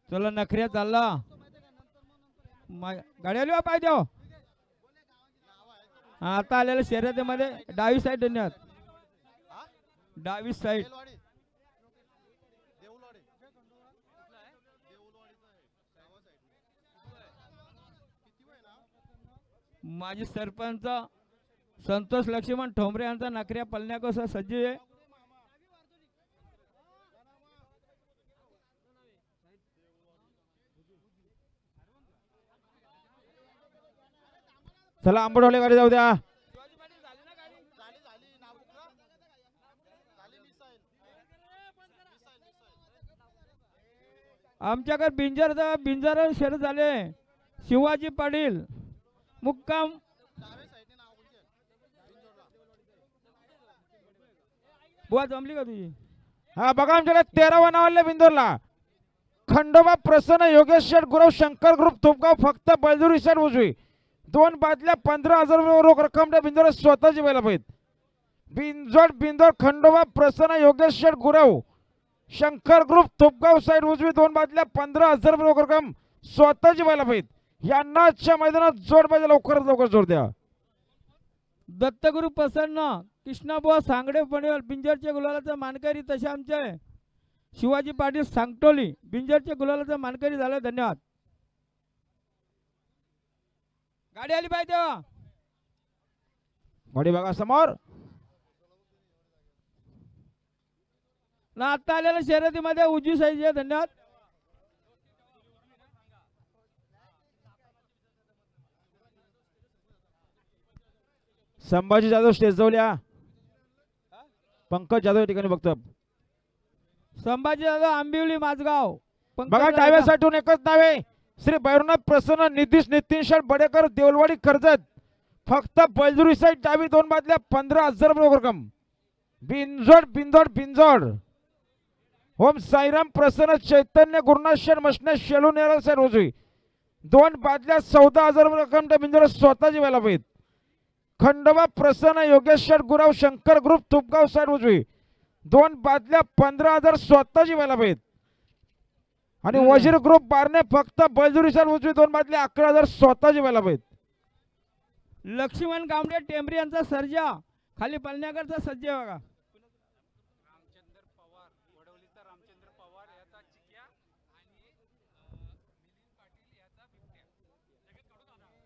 चला नखऱ्या चालला गाडी आली पाहिजे. आता आलेल्या शर्यतीमध्ये डावी साईड धन्यवाद. डावी साईड माजी सरपंच संतोष लक्ष्मण ठोंबरे यांचा नखऱ्या पळण्याकरता सज्ज आहे. चला आंबडवाले गाडी जाऊ द्या. आमच्याकडे बिंजर शर्यत झाले. शिवाजी पाटील मुक्काम बुवा जमली का तुझी. हा बघा आमच्याकडे 13वा नाव आले बिंदोरला. खंडोबा प्रसन्न योगेश शेठ गुरव शंकर ग्रुप तुपगाव, फक्त बळजुरी शेठ उजवी. 2 बादल्या 15,000 रोख रक्कम बिंदोर स्वतःची व्हायला पाहिजे. बिंजोड बिंदोर खंडोबा प्रसन्न योगेश शेठ गुरव शंकर ग्रुप तुपगाव साईड उजवी. 2 बादल्या 15,000 रोख रक्कम स्वतःची व्हायला पाहिजे. यांना आजच्या मैदानात जोड पाहिजे, लवकरात लवकर जोड द्या. दत्तगुरु प्रसन्न कृष्णाबुवा सांगडे पणेल बिंजरच्या गुलालाचा मानकरी तसे आमचे शिवाजी पाटील सांगटोली बिंजरच्या गुलालाचा मानकरी झाला. धन्यवाद. गाडी आली पाहिजे तेव्हा. गाडी बघा समोर. ना आता आलेल्या शर्यतीमध्ये उजवी साईज. धन्यवाद. संभाजी जाधव स्टेज जवळ. पंकज जाधव या ठिकाणी बघतो. संभाजी जाधव आंबिवली माझगाव. पंकज बघा जाधव. डाव्या साईडून एकच नाव आहे श्री भैरवनाथ प्रसन्न नितीश नितीन शेठ बडेकर देवलवाडी कर्जत. फक्त बलजुरी साईड डावी 2 बादल्या 15,000 रुपये रक्कम. बिनजोड बिंदोड बिनजोड. ओम साईराम प्रसन्न चैतन्य गुरुनाथ शेठ मशने शेलू नेरळ साईड उजवी 2 बादल्या 14,000 रुपये रक्कम. त्या बिंजोड स्वतःची व्हायला पाहिजे. खंडोबा प्रसन्न योगेश शेठ गुराव शंकर ग्रुप तुपगाव साईड उजवी 2 बादल्या 15,000 स्वतःची व्हायला पाहिजे. आणि वजीर ग्रुप बारणे फक्त बलजुरी साईड उजवी 2 बादल्या 11,000 स्वतःची व्हायला पाहिजे. लक्ष्मण गावडे टेंबरी यांचा सर्जा खाली पळण्याकरता सज्ज आहे बघा.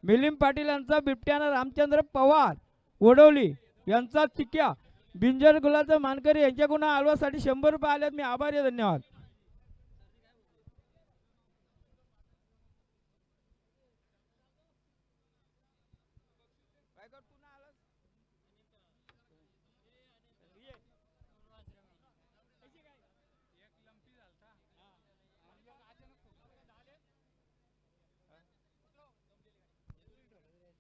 मिलिंद पाटील यांचा बिबट्यानं रामचंद्र पवार वडवली यांचा चिक्या बिंजर गुलाचा मानकरी यांच्याकडून आलवासाठी 100 रुपये आलेत. मी आभारी आहे. धन्यवाद.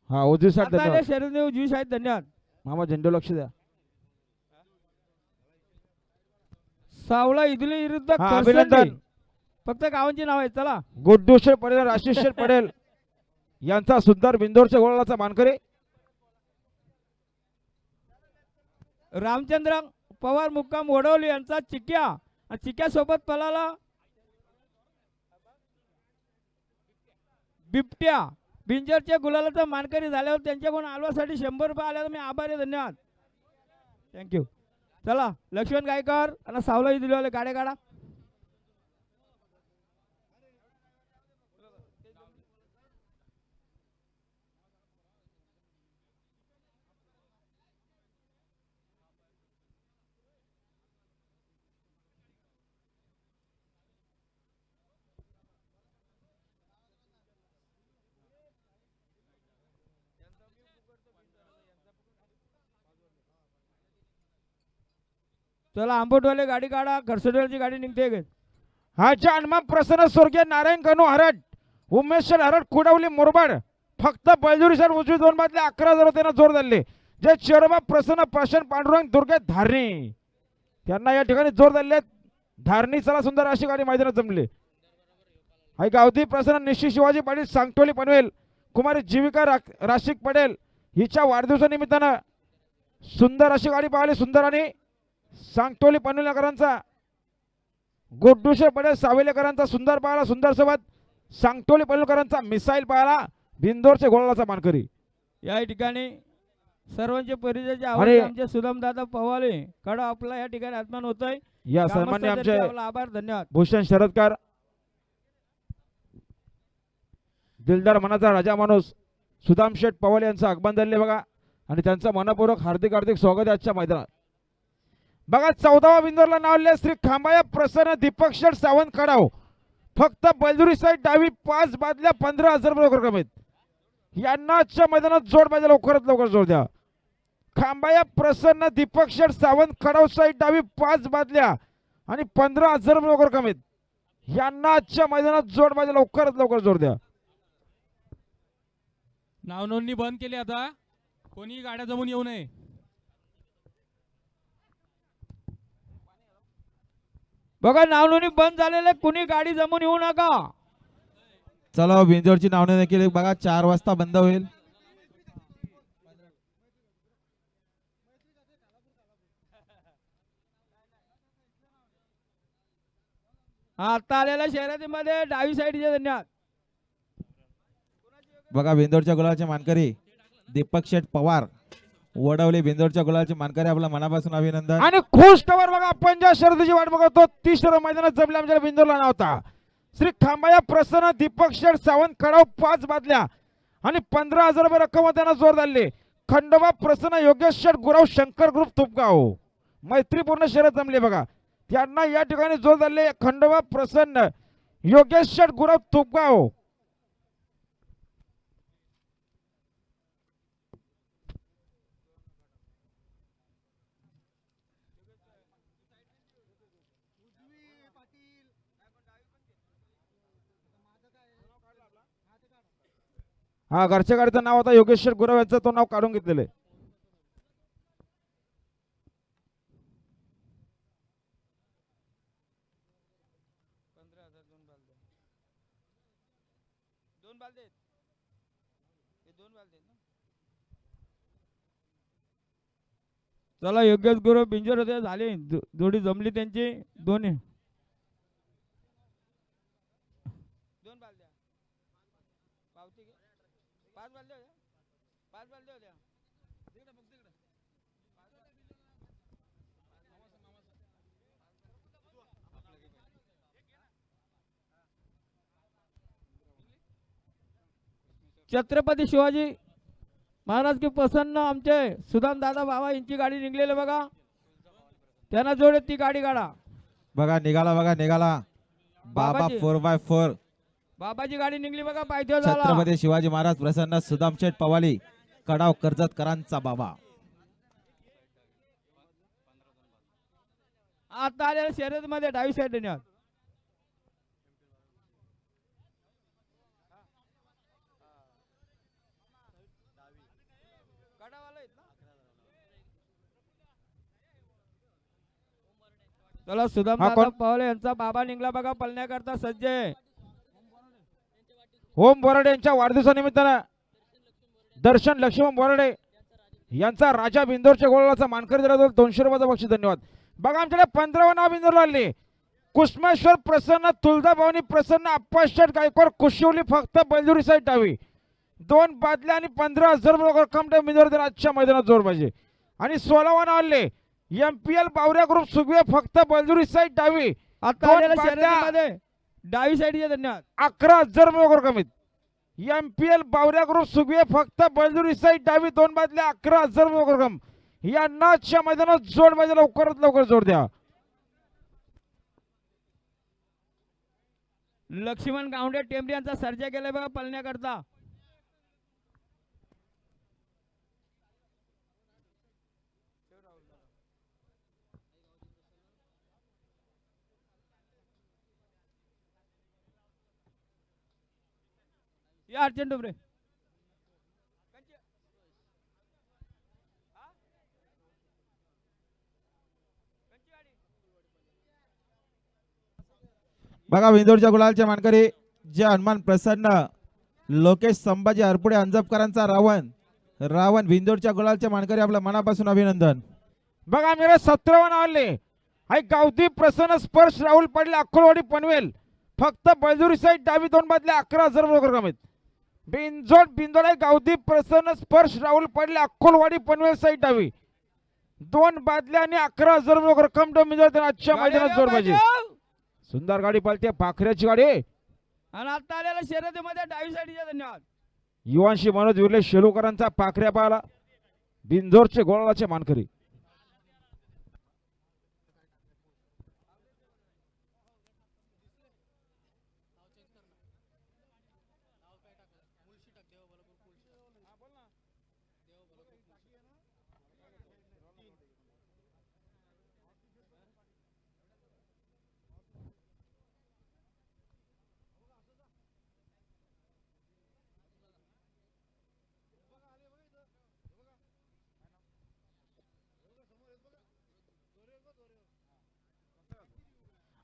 हा उजवी साईड आता आले धन्यवाद. शरद उजवी साईड. धन्यवाद. मामा झेंडू लक्ष द्या. सावळा इदली विरुद्ध हा, करसंडी. अभिनंदन. फक्त गावांची नाव आहेत. चला गुड्डू शेठ पटेल राशीष शेठ पटेल यांचा सुंदर बिंदोरच्या गोळाचा मानकरी. रामचंद्र पवार मुक्काम वडवली यांचा चिक्या आणि चिक्या सोबत पळाला बिबट्या बिंजरच्या गुलालाचा मानकरी झाल्यावर त्यांच्याकडून आलवासाठी 100 रुपये आल्यावर मी आभारी आहे. धन्यवाद. थँक्यू. चला लक्ष्मण गायकर आणि सावला दिलेले गाड्या काढा. चला आंबोटवाले गाडी काढा. खरसोडवाल्याची गाडी निघते गे. हा जन्म प्रसन्न स्वर्गीय नारायण गणू हरट उमेश हरट कुडावली मुरबाड फक्त बळजुरी सर उजवी 2 बादल्या 11,000 त्यांना जोर दिले. जे चेरोबा प्रसन्न प्रशांत पांडुरंग दुर्गे धारणी त्यांना या ठिकाणी जोर दिले. धारणी चला सुंदर अशी गाडी मैदानात जमली. हाय गावठी प्रसन्न निश्चित शिवाजी पाटील सांगटोली पनवेल कुमारी जीविका राशिक पटेल हिच्या वाढदिवसानिमित्तानं सुंदर अशी गाडी पाहिली. सुंदर आणि सांगटोली पनवेलकरांचा गोड्डूशे पटेल सावेलेकरांचा सुंदर पाहिला. सुंदर सोबत सांगटोली पनवेलकरांचा मिसाईल पाहिला. बिंदोरचे गोळाचा मानकरी. या ठिकाणी सर्वांचे परिचयाचे अरे. आवडते आमचे सुदाम दादा पवाले कडा आपला या ठिकाणी आत्मान होतोय. या सन्मान्य आमचे ग्रामस्थांतर्फे आपला आभार. धन्यवाद. भूषण शरदकर दिलदार मनाचा राजा माणूस सुदाम शेठ पवाल यांचं आगमन झाले बघा आणि त्यांचं मनपूर्वक हार्दिक हार्दिक स्वागत आहे आजच्या मैदानात. बघा 14वा बिंदोरला नाव आले श्री खांबाया प्रसन्न दीपक शेठ सावंत कडाव फक्त बलजुरी साईड डावी 5 बादल्या 15,000 रुपये रक्कम आहेत. यांना आजच्या मैदानात जोड पाहिजे. लवकरात लवकर जोड द्या. खांबाया प्रसन्न दीपक शेठ सावंत कडाव साईड डावी 5 बादल्या आणि 15,000 रुपये रक्कम आहेत. यांना आजच्या मैदानात जोड पाहिजे. लवकरात लवकर जोड द्या. नाव नोंदणी बंद केली आता. कोणी गाड्या जमून येऊ नये. बघा नाव नोंदणी बंद झालेले. कुणी गाडी जमून येऊ नका. चला बिंजोरची नावने देखील बघा 4 वाजता बंद होईल. हा आता आलेल्या शर्यतीमध्ये डावी साईडचे. धन्यवाद. बघा बिंदोरच्या गुलाचे मानकरी दीपक शेठ पवार वडवली बिंदोरच्या गुलालचे मानकरी आपला मनापासून अभिनंदन. आणि खुश टवर बघा आपण ज्या शर्यतीची वाट बघतो तिसरं मैदानात जमले आमच्या बिंदोरला नव्हता. श्री खांबाया प्रसन्न दीपक शेठ सावंत कडाव 5 बादल्या आणि 15,000 रुपये रक्कम त्यांना जोर झाले. खंडोबा प्रसन्न योगेश शेठ गुराव शंकर ग्रुप तुपगाव मैत्रीपूर्ण शर्यत जमले बघा. त्यांना या ठिकाणी जोर झाले. खंडोबा प्रसन्न योगेश शेठ गुराव तुपगाव. हा घरच्या गाडीचं नाव आता योगेश्वर गुरव यांचं तो नाव काढून घेतलेलं आहे. चला योगेश गुरु बिंजोर होते झाले जोडी जमली त्यांची दोन्ही. दोन बालद्या पावती घे. 5 बालद्या होत्या. 5 बालद्या होत्या. छत्रपती शिवाजी महाराज की प्रसन्न आमचे सुदाम दादा बाबा यांची गाडी निघलेली बघा. त्यांना जोडे ती गाडी काढा. बघा निघाला बाबा बाबाजी. 4x4 बाबाची गाडी निघली बघा. पायथ्यावर झाला. छत्रपती शिवाजी महाराज प्रसन्न सुदामशेठ पवाली कडाव कर्जतकरांचा बाबा. आता आलेल्या शर्यत मध्ये डावी साईड नेण्यात. चला सुदाम हा, दादा कोण? पवाले यांचा बाबा निघला बघा पळण्याकरता सज्ज आहे. ओम बोराडे यांच्या वाढदिवसानिमित्तानं दर्शन लक्ष्मण बोराडे यांचा राजा बिंदोरच्या गोळाचा मानकरी दिला 200 रुपयाचा बक्षीस. धन्यवाद. बघा आमच्याकडे 15 नाव बिंदोरला आले. कुसमेश्वर प्रसन्न तुलदा भवानी प्रसन्न अप्पाशेठ गायकवाड कुशिवली फक्त बैलजुरी साईड डावी 2 बादल्या आणि 15,000 रुपये रक्कम बिंदोर दिला आजच्या मैदानात जोर पाहिजे. आणि 16 नाव आले MPL बावऱ्या ग्रुप सुगवे फक्त बैलजुरी साईड डावी आता दोन आलेल्या बादल्या. शर्यतीमध्ये डावी साईडचे धन्यवाद. 11,000 रुपये रक्कमीत. MPL बावऱ्या ग्रुप सुगवे फक्त बैलजुरी साईड डावी 2 बादल्या 11,000 रुपये रक्कम. यांना आजच्या मैदानात जोड पाहिजे. लवकरात लवकर जोड द्या. लक्ष्मण गावंडे टेंबरी यांचा सर्जा केलाय बघा पळण्याकरता. या अर्जंट डुबरे. बघा बिंदोरच्या गुलालचे मानकरी जे हनुमान प्रसन्न लोकेश संभाजी हरपुडे अंजपकरांचा रावण बिंदोरच्या गुलालचे मानकरी आपल्या मनापासून अभिनंदन. बघा मेरे 17 नाव आले. आई गावदी प्रसन्न स्पर्श राहुल पडले अक्कोलवाडी पनवेल फक्त बैलजुरी साईड डावी 2 बादल्या 11,000 रुपये रक्कमीत. बिंदोड गावदी प्रसन्न स्पर्श राहुल पडले अक्कोलवाडी पनवेल साईड डावी 2 बादल्या आणि 11,000 रुपये रक्कम बिंदोड आजच्या मैदानात जोर पाहिजे. सुंदर गाडी पळते पाखऱ्याची गाडी. आणि आता आलेल्या शर्यतीमध्ये डावी साईडचे धन्यवाद. युवांशी मनोज विरले शेलूकरांचा पाखऱ्या पाहिला बिंदोरचे गोळाचे मानकरी.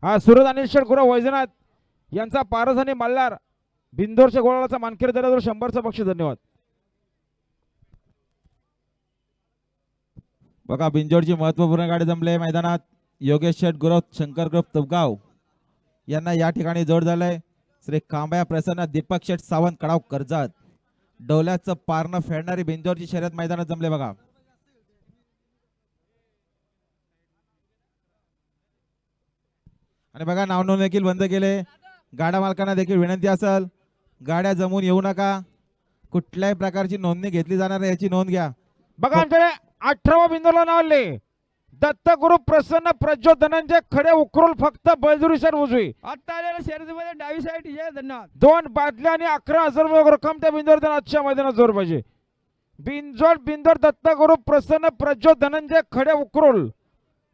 हा सुरज अनिल शेठ गुरव वैजनाथ यांचा पारस आणि मल्हार बिंदोरच्या गोळाचा मानकरी दराजवळ 100चं बक्षीस. धन्यवाद. बघा बिंजोरची महत्वपूर्ण गाडी जमले मैदानात. योगेश शेठ गुरव शंकर ग्रुप तुपगाव यांना या ठिकाणी जोड झालंय. श्री खांबाया प्रसन्न दीपक शेठ सावंत कडाव कर्जत डोल्याचं पारणं फेडणारी बिंजोरची शर्यत मैदानात जमले. बघा आणि बघा नाव नोंद देखील बंद केले. गाडा मालकांना देखील विनंती असेल, गाड्या जमून येऊ नका. कुठल्याही प्रकारची नोंदणी घेतली जाणार नाही याची नोंद घ्या. बघा आमच्याकडे 18व्या बिंदूला नाव आले दत्तगुरु प्रसन्न प्रज्वल धनंजय खडे उकरुल फक्त बळजुरी सर उजवी. आता आलेल्या शर्यतीमध्ये डावी साईड जय धन्यवाद. 2 बादल्या आणि 11,000 रुपये रक्कम त्या बिंदूवर देणं आजच्या मैदानात जोर पाहिजे. बिंदोर दत्तगुरु प्रसन्न प्रज्वल धनंजय खडे उकरुल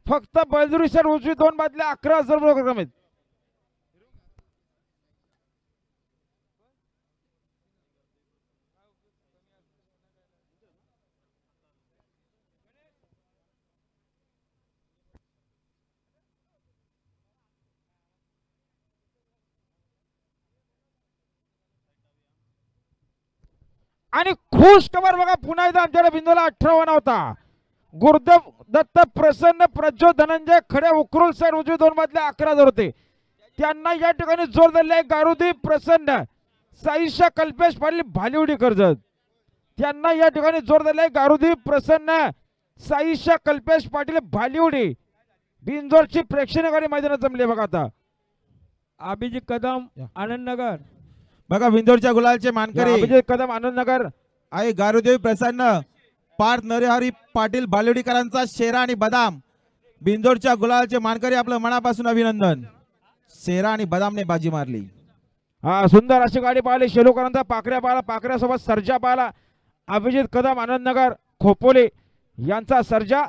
फक्त बळजुरी सर उजवी 2 बादल्या 11,000 रुपये रक्कम आहेत. आणि खुश खबर बघा पुन्हा एकदा आमच्याकडे बिंदूला 18 होता. गुरुदेव दत्त प्रसन्न प्रज्वल धनंजय खडे उकरुल सर उजवी 2 बादल्या 11,000 होते. त्यांना या ठिकाणी जोर दिले गारुदेव प्रसन्न साईशा कल्पेश पाटील भालिवडी कर्जत. त्यांना या ठिकाणी जोर दिले गारुदेव प्रसन्न साईशा कल्पेश पाटील भालिवडी. बिंजोरची प्रेक्षणीय गाडी मैदानात जमली बघा. आता अभिजित कदम आनंद नगर. बघा बिंदोरच्या गुलालचे मानकरी अभिजित कदम आनंदनगर आहे गारुदेव प्रसन्न पार्थ नरहरी पाटील बालेवडीकरांचा शेरा आणि बदाम. बिंदोरच्या गुलालचे मानकरी आपलं मनापासून अभिनंदन. शेरा आणि बदामने बाजी मारली. हा सुंदर अशी गाडी पाहिली. शेलूकरांचा पाकऱ्या पाहिला, पाकऱ्यासोबत सर्जा पाहिला. अभिजित कदम आनंदनगर खोपोले यांचा सर्जा.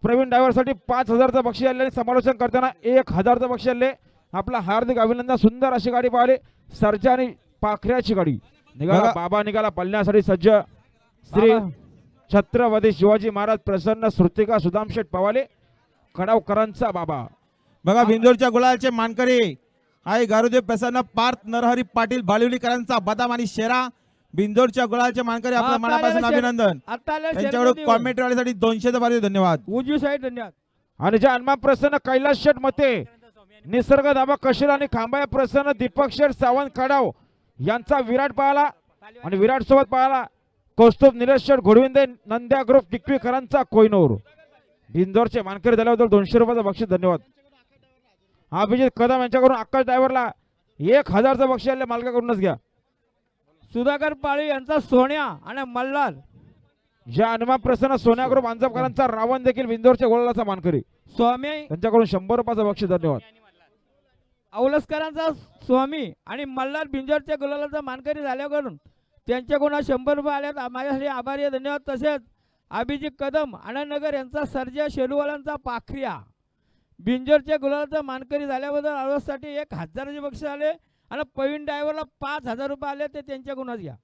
प्रवीण ड्रायव्हरसाठी 5,000चं बक्षीस आले. समालोचन करताना 1,000चं बक्षीस आले. आपला हार्दिक अभिनंदन. सुंदर अशी गाडी पाहिली सर्जा आणि पाखऱ्याची गाडी. निघाला बघा. बाबा निघाला पळण्यासाठी सज्ज. श्री बाबा. छत्रपती शिवाजी महाराज प्रसन्न श्रुतिका सुदामशेठ पवाले खडावकरांचा बाबा. बघा बिंदोरच्या गुलालचे मानकरी आहे गारुदेव प्रसन्न पार्थ नरहरी पाटील बालेवडीकरांचा बदाम आणि शेरा. बिंदोरच्या गुलालचे मानकरी आपलं आता मनापासून आलेल्या अभिनंदन. आता आलेल्या त्यांच्याकडून शर्यतीवर कॉमेंट वाल्यासाठी 200चं भारी धन्यवाद. उजवी साईड धन्यवाद. आणि ज्या हनुमान प्रसन्न कैलास शेठ मते निसर्ग दाबा कशीर आणि खांबाया प्रसन्न दीपक शेठ सावंत खडाव यांचा विराट पाहिला. आणि विराट सोबत पाहिला कौस्तुभ निलेश शेठ घोडविंदे नंद्या ग्रुप टिकवीकरांचा कोयनूर. बिंदोरचे मानकरी झाल्याबद्दल 200 रुपयाचं बक्षीस धन्यवाद. अभिजित कदम यांच्याकडून आकाश ड्रायव्हरला 1,000चं बक्षीस आले. मालकाकडूनच घ्या. सुधाकर पाळी यांचा सोन्या आणि मल्हार. ज्या हनुमान प्रसन्न सोन्या ग्रुप अंजपकरांचा रावण देखील बिंदोरच्या गोळाचा मानकरी. स्वामी त्यांच्याकडून 100 रुपयाचं बक्षीस धन्यवाद. औलसकरांचा स्वामी आणि मल्हार बिंजोरच्या गुलालाचा मानकरी झाल्याकडून त्यांच्याकडून 100 रुपये आल्यात. माझ्यासाठी आभारी आहे, धन्यवाद. तसेच अभिजित कदम आनंदनगर यांचा सर्जा शेलूवालांचा पाखऱ्या बिंजोरच्या गुलालाचा मानकरी झाल्याबद्दल औलससाठी 1,000चे बक्षीस आले. आणि प्रवीण ड्रायव्हरला 5,000 रुपये आले, ते त्यांच्याकडूनच घ्या.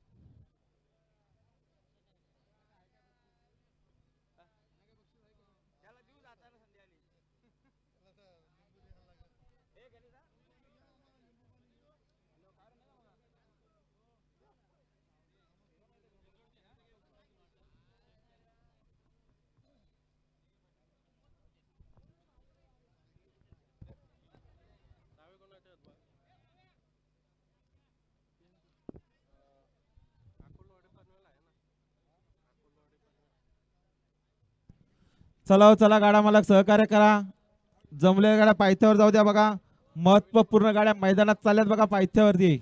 चला हो, चला गाडा मालक सहकार्य करा. जमलेल्या गाड्या पायथ्यावर जाऊ द्या. बघा महत्वपूर्ण गाड्या मैदानात चालल्यात बघा पायथ्यावरती.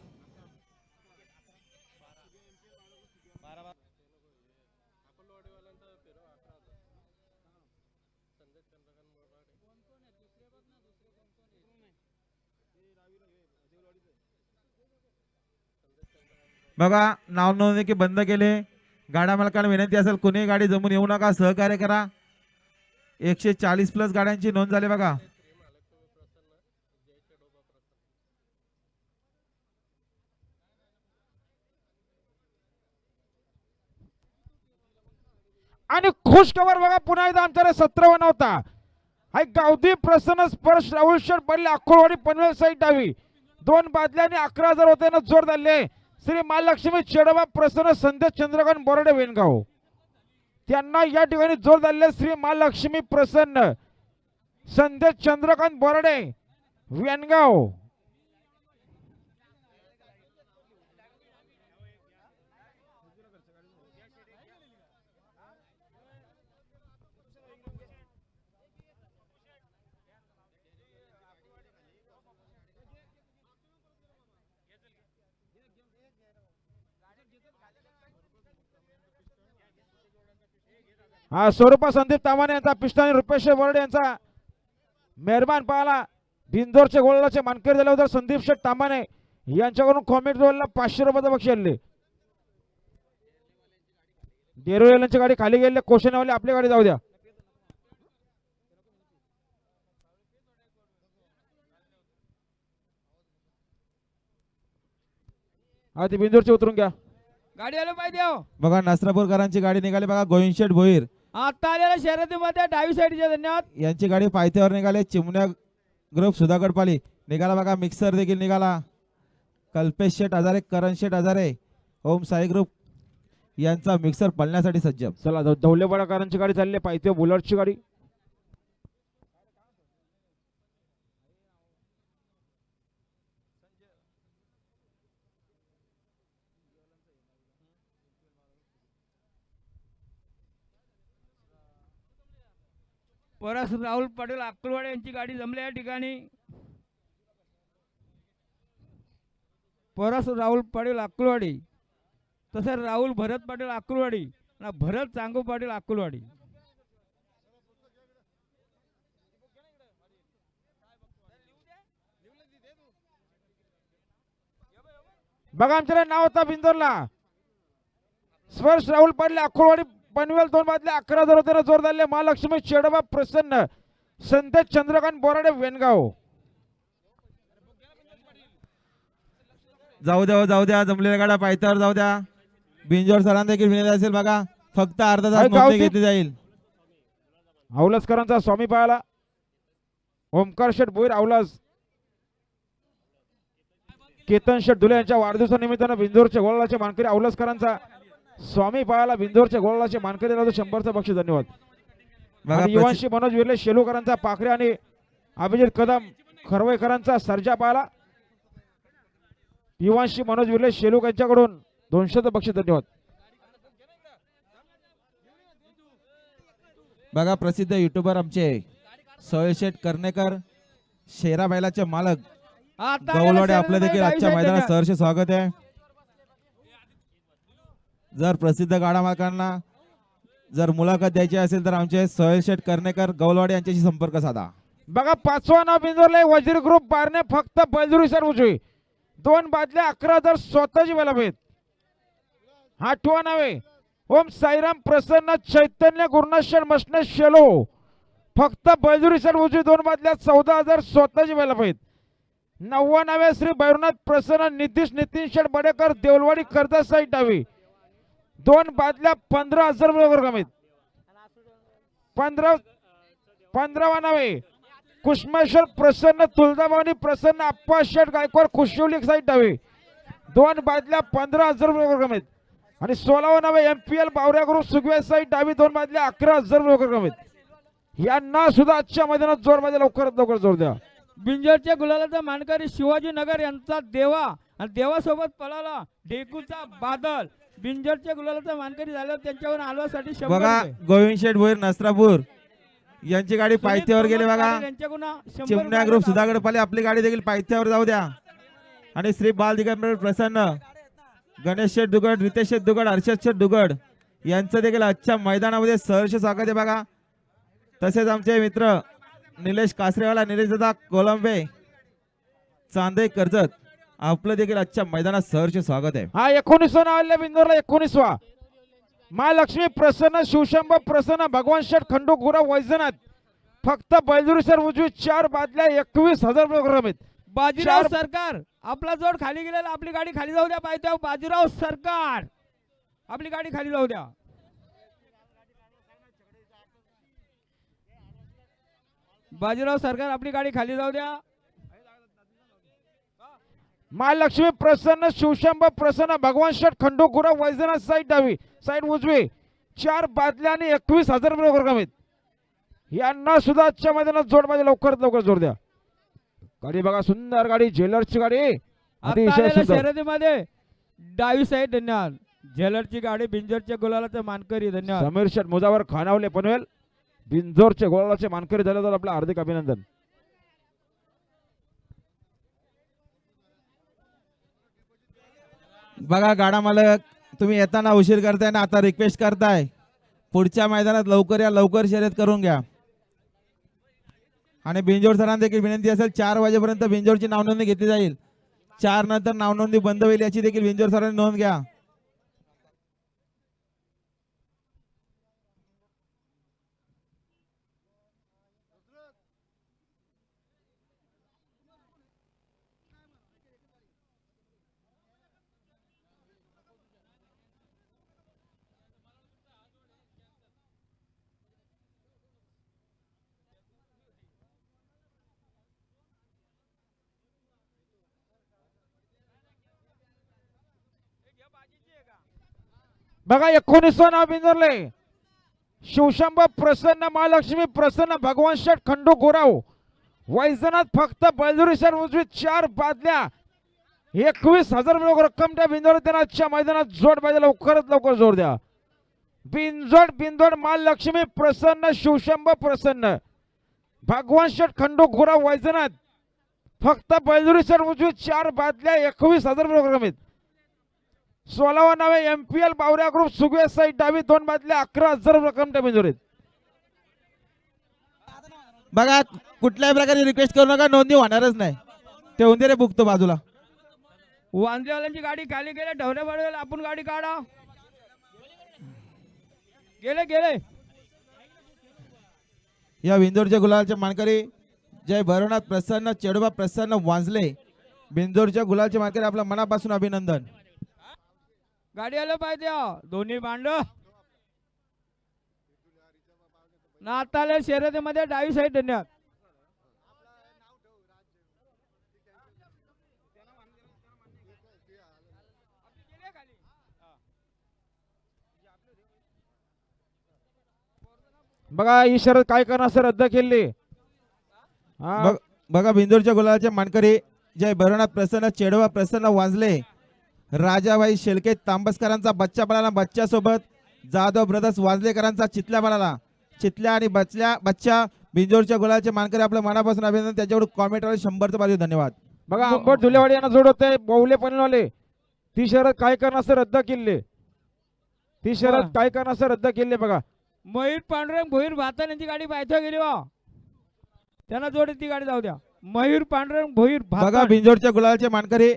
बघा नाव नोंदणी की बंद केले. गाडा मालकांना विनंती असेल कुणी गाडी जमून येऊ नका, सहकार्य करा. 140 प्लस गाड्यांची नोंद झाली बघा. आणि खुश खबर बघा पुन्हा एकदा आमच्याकडे 17 होता. हाय गावदी प्रसन्न स्पर्श राहुल शेठ पडले अक्कोळवाडी पनवेल साईड डावी 2 बादल्या आणि 11,000 होते ना जोर धरले. श्री महालक्ष्मी चेडोबा प्रसन्न संदेश चंद्रकांत बोराडे वेणगाव. त्यांना या ठिकाणी जोर धरले श्री महालक्ष्मी प्रसन्न संदेश चंद्रकांत बोराडे वेणगाव. हा स्वरूपा संदीप तामाने यांचा पिस्टन रुपेश बोर्डे यांचा मेहरबान पाहाला बिंदोरचे गोळाचे मानकरी झाल्याबद्दल संदीप शेठ तामाने यांच्याकडून कॉमेंट रोलला 500 रुपयाचं बक्षीस आणले. डेरोलेची गाडी खाली गेले कोशेनावाले आपली गाडी जाऊ द्या. हा ती बिंदोरची उतरून घ्या. गाडी आलं पाहिजे हो. बघा नसरापूरकरांची गाडी निघाली बघा गोविंद शेठ भोईर आता आलेल्या शर्यतीमध्ये डावी साईडचे धन्यवाद. यांची गाडी पायथ्यावर निघाली. चिमण्या ग्रुप सुधागड पाली निघाला बघा. मिक्सर देखील निघाला. कल्पेश शेठ हजारे करण शेठ हजारे ओम साई ग्रुप यांचा मिक्सर पळण्यासाठी सज्ज. चला धवलेवाडाकरांची गाडी चालली आहे पायथ्या बुलटची गाडी. परस राहुल पाटील अक्कलवाडी यांची गाडी जमली या ठिकाणी. परस राहुल पाटील अक्कलवाडी तसंच राहुल भरत पाटील अक्कलवाडी आणि भरत चांगू पाटील अक्कलवाडी. बघा आमच्याकडे नाव होता बिंदोरला स्पर्श राहुल पाटील अक्कोळवाडी पनवेल 2 बादल्या 11 जोर झाले. महालक्ष्मी चेडबा प्रसन्न संदेश चंद्रकांत बोराडे वेनगाव. जाऊ द्या जाऊ द्या. जमलेल्या गाड्या पायथ्यावर जाऊ द्या. बिंजोर सरांना देखील विनंती असेल बघा. फक्त अर्धा तास नोंदणी घेतली जाईल. औलसकरांचा स्वामी पाहायला ओमकार शेठ भोईर औलास. केतन शेठ धुले यांच्या वाढदिवसानिमित्तानं बिंदोरच्या गोळाचे मानकरी औलसकरांचा स्वामी पाहायला बिंदोरच्या गोळाचे मानकरी 100चं बक्षीस. धन्यवाद. आणि युवांशी मनोज विर्ले शेलूकरांचा पाखरे आणि अभिजित कदम खरवईकरांचा सर्जा पाहायला युवांशी मनोज विर्ले शेलूक यांच्याकडून 200चं बक्षीस. धन्यवाद. बघा प्रसिद्ध युट्यूबर आमचे सोहेल शेठ कर्णेकर शेरा बैलाचे मालक गवलवाडे आपले देखील आजच्या मैदानात सहर्ष स्वागत आहे. जर प्रसिद्ध गाडा मालकांना जर मुलाखत द्यायची असेल तर आमचे सोहेल शेठ कर्णेकर गवलवाडे यांच्याशी संपर्क साधा. बघा 5वा नाव बिंदोरले वजीर ग्रुप बारणे फक्त बैलजुरी सर उजवी 2 बादल्या 11 स्वतःची बैल आहेत. 8वा नाव आहे ओम साईराम प्रसन्न चैतन्य गुरुनाथ मसने शेलो फक्त बैलजुरी सर उजवी 2 बादल्या 14,000 स्वतःची बैल आहेत. 9वा नाव आहे श्री भैरवनाथ प्रसन्न नितीश नितीन शेठ बडेकर देवलवाडी कर्जत साई डावी 2 बादल्या 15,000 रुपये रक्कम आहेत. 15वा नाव आहे कुष्मेश्वर प्रसन्न तुळजाभवानी प्रसन्न अप्पा शेठ गायकवाड कुशिवली साईड डावी 2 बादल्या 15,000 रुपये रक्कम आहेत. आणि 16वा नाव आहे MPL बावऱ्या ग्रुप सुगवे साईड डावी 2 बादल्या 11,000 रुपये रक्कम आहेत. यांना सुद्धा आजच्या मैदानात जोर मध्ये लवकरात लवकर जोर द्या. बिंजोरच्या गुलालाचा मानकरी शिवाजीनगर यांचा देवा आणि देवासोबत पळाला डेकूचा बादल. बिंजोरच्या गुलालाचा मानकरी झाल्यावर त्यांच्यावर आलवासाठी 100 बघा रुपये. गोविंद शेठ भोईर नसरापूर यांची गाडी सुनील पायथ्यावर गेली पवार बघा. पाटील यांच्याकडून 100 चिमण्या रुपये ग्रुप देतात. सुधागड पाले आपली गाडी देखील पायथ्यावर जाऊ द्या. आणि श्री बाल दिगंबर प्रसन्न गणेश शेठ दुगड रितेश शेठ दुगड हर्षद शेठ दुगड यांचं देखील आजच्या मैदानामध्ये सहर्ष स्वागत आहे बघा. तसेच आमचे मित्र निलेश कासरेवाला निलेश दादा कोलंबे चांदे कर्जत आपलं देखील आजच्या मैदानात सहर्ष स्वागत आहे. हा 19 नाव आले बिंदोरला 19वा महालक्ष्मी प्रसन्न शिवशंभ प्रसन्न भगवान शेठ खंडू गुरव वैजनाथ फक्त बैलजुरी सर उजवी 4 बादल्या 21,000 रुपये रक्कम आहेत. बाजीराव सरकार आपला जोड खाली गेलेला आपली गाडी खाली जाऊ द्या पाहिजे. बाजीराव सरकार आपली गाडी खाली जाऊ द्या. बाजीराव सरकार आपली गाडी खाली जाऊ द्या. महालक्ष्मी प्रसन्न शिवशंभ प्रसन्न भगवान शेठ खंडू गुरव वैजनाथ साईड डावी साईड उजवी 4 बादल्या आणि 21,000 रुपये रक्कम आहेत. यांना सुद्धा आजच्या मैदानात जोड मध्ये लवकरात लवकर जोर द्या. गाडी बघा सुंदर गाडी जेलरची गाडी अतिशय सुंदर. शर्यतीमध्ये डावी साईड. धन्यवाद. जेलरची गाडी बिंजोरच्या गुलालाचा मानकरी. धन्यवाद. समीर शेठ मुजावर खानावले पनवेल बिंजोरचे गोळाचे मानकरी झाले तर आपलं हार्दिक अभिनंदन. बघा गाडा मालक तुम्ही येताना उशीर करताय ना आता रिक्वेस्ट करताय पुढच्या मैदानात लवकर या, लवकर शर्यत करून घ्या. आणि बिंजोड सरांना देखील विनंती असेल 4 वाजेपर्यंत बिंजोडची नावनोंदणी घेतली जाईल. 4 नंतर नावनोंदणी बंद होईल याची देखील बिंजोड सरांनी नोंद घ्या. बघा 19 नाव बिंजरले. शिवशंभ प्रसन्न, महालक्ष्मी प्रसन्न, भगवान शेठ खंडू गोराव, वैजनाथ फक्त बळजुरी सर उजवी 4 बादल्या 21,000 रुपये रक्कम त्या बिंजोड त्यांना आजच्या मैदानात जोड पाहिजे. लवकरात लवकर जोड द्या. बिंजोड बिंजोड महालक्ष्मी प्रसन्न, शिवशंभ प्रसन्न, भगवान शेठ खंडू गोराव, वैजनाथ फक्त बळजुरी सर उजवी 4 बादल्या 21,000 रुपये रक्कम आहेत. 16वा नाव आहे MPL बावऱ्या ग्रुप सुगवे साईड डावी 2 बादल्या 11,000 रक्कम त्या बिंजोरीत. बघा कुठल्याही प्रकारे रिक्वेस्ट करू नका, नोंदणी होणारच नाही. ठेवून दे रे बुकतो बाजूला. वांद्रेवाल्यांची गाडी खाली गेले, ढवळे बडवेल आपण गाडी काढा. गेले गेले. या बिंजोडच्या गुलालचे मानकरी जय भैरवनाथ प्रसन्न, चेडोबा प्रसन्न वांजले, बिंजोडच्या गुलालचे मानकरी आपल्या मनापासून अभिनंदन. गाडी आलं पाहिजे दोन्ही भांड. नाताले शर्यतीमध्ये डावी साईड. धन्यवाद. बघा ही शरद काय करणार सर रद्द केली. बघा बिंजोडच्या गुलालचे मानकरी जय भैरवनाथ प्रसन्न, चेडोबा प्रसन्न वांजले, राजाबाई शेळके तांबसकरांचा बच्चा पळाला. बच्चा सोबत जाधव ब्रदर्स वाजलेकरांचा चितल्या पळाला. चितल्या आणि बच्चा बिंजोडच्या गुलालचे मानकरी आपल्या मनापासून अभिनंदन. त्याच्यावर कॉमेंटवाले 100चं पाहिजे. धन्यवाद. बघा अंबट धुलेवाडी यांना जोड होते बौले पनवाले. ती शरद काय करणार सर रद्द केली. ती शरद काय करणार सर रद्द केली. बघा मयूर पांडुरंग भोईर भातान यांची गाडी पायथ्या गेली वा. त्यांना जोड ती गाडी जाऊ द्या. मयूर पांडुरंग भोईर बघा भातान. बिंजोडच्या गुलालचे मानकरी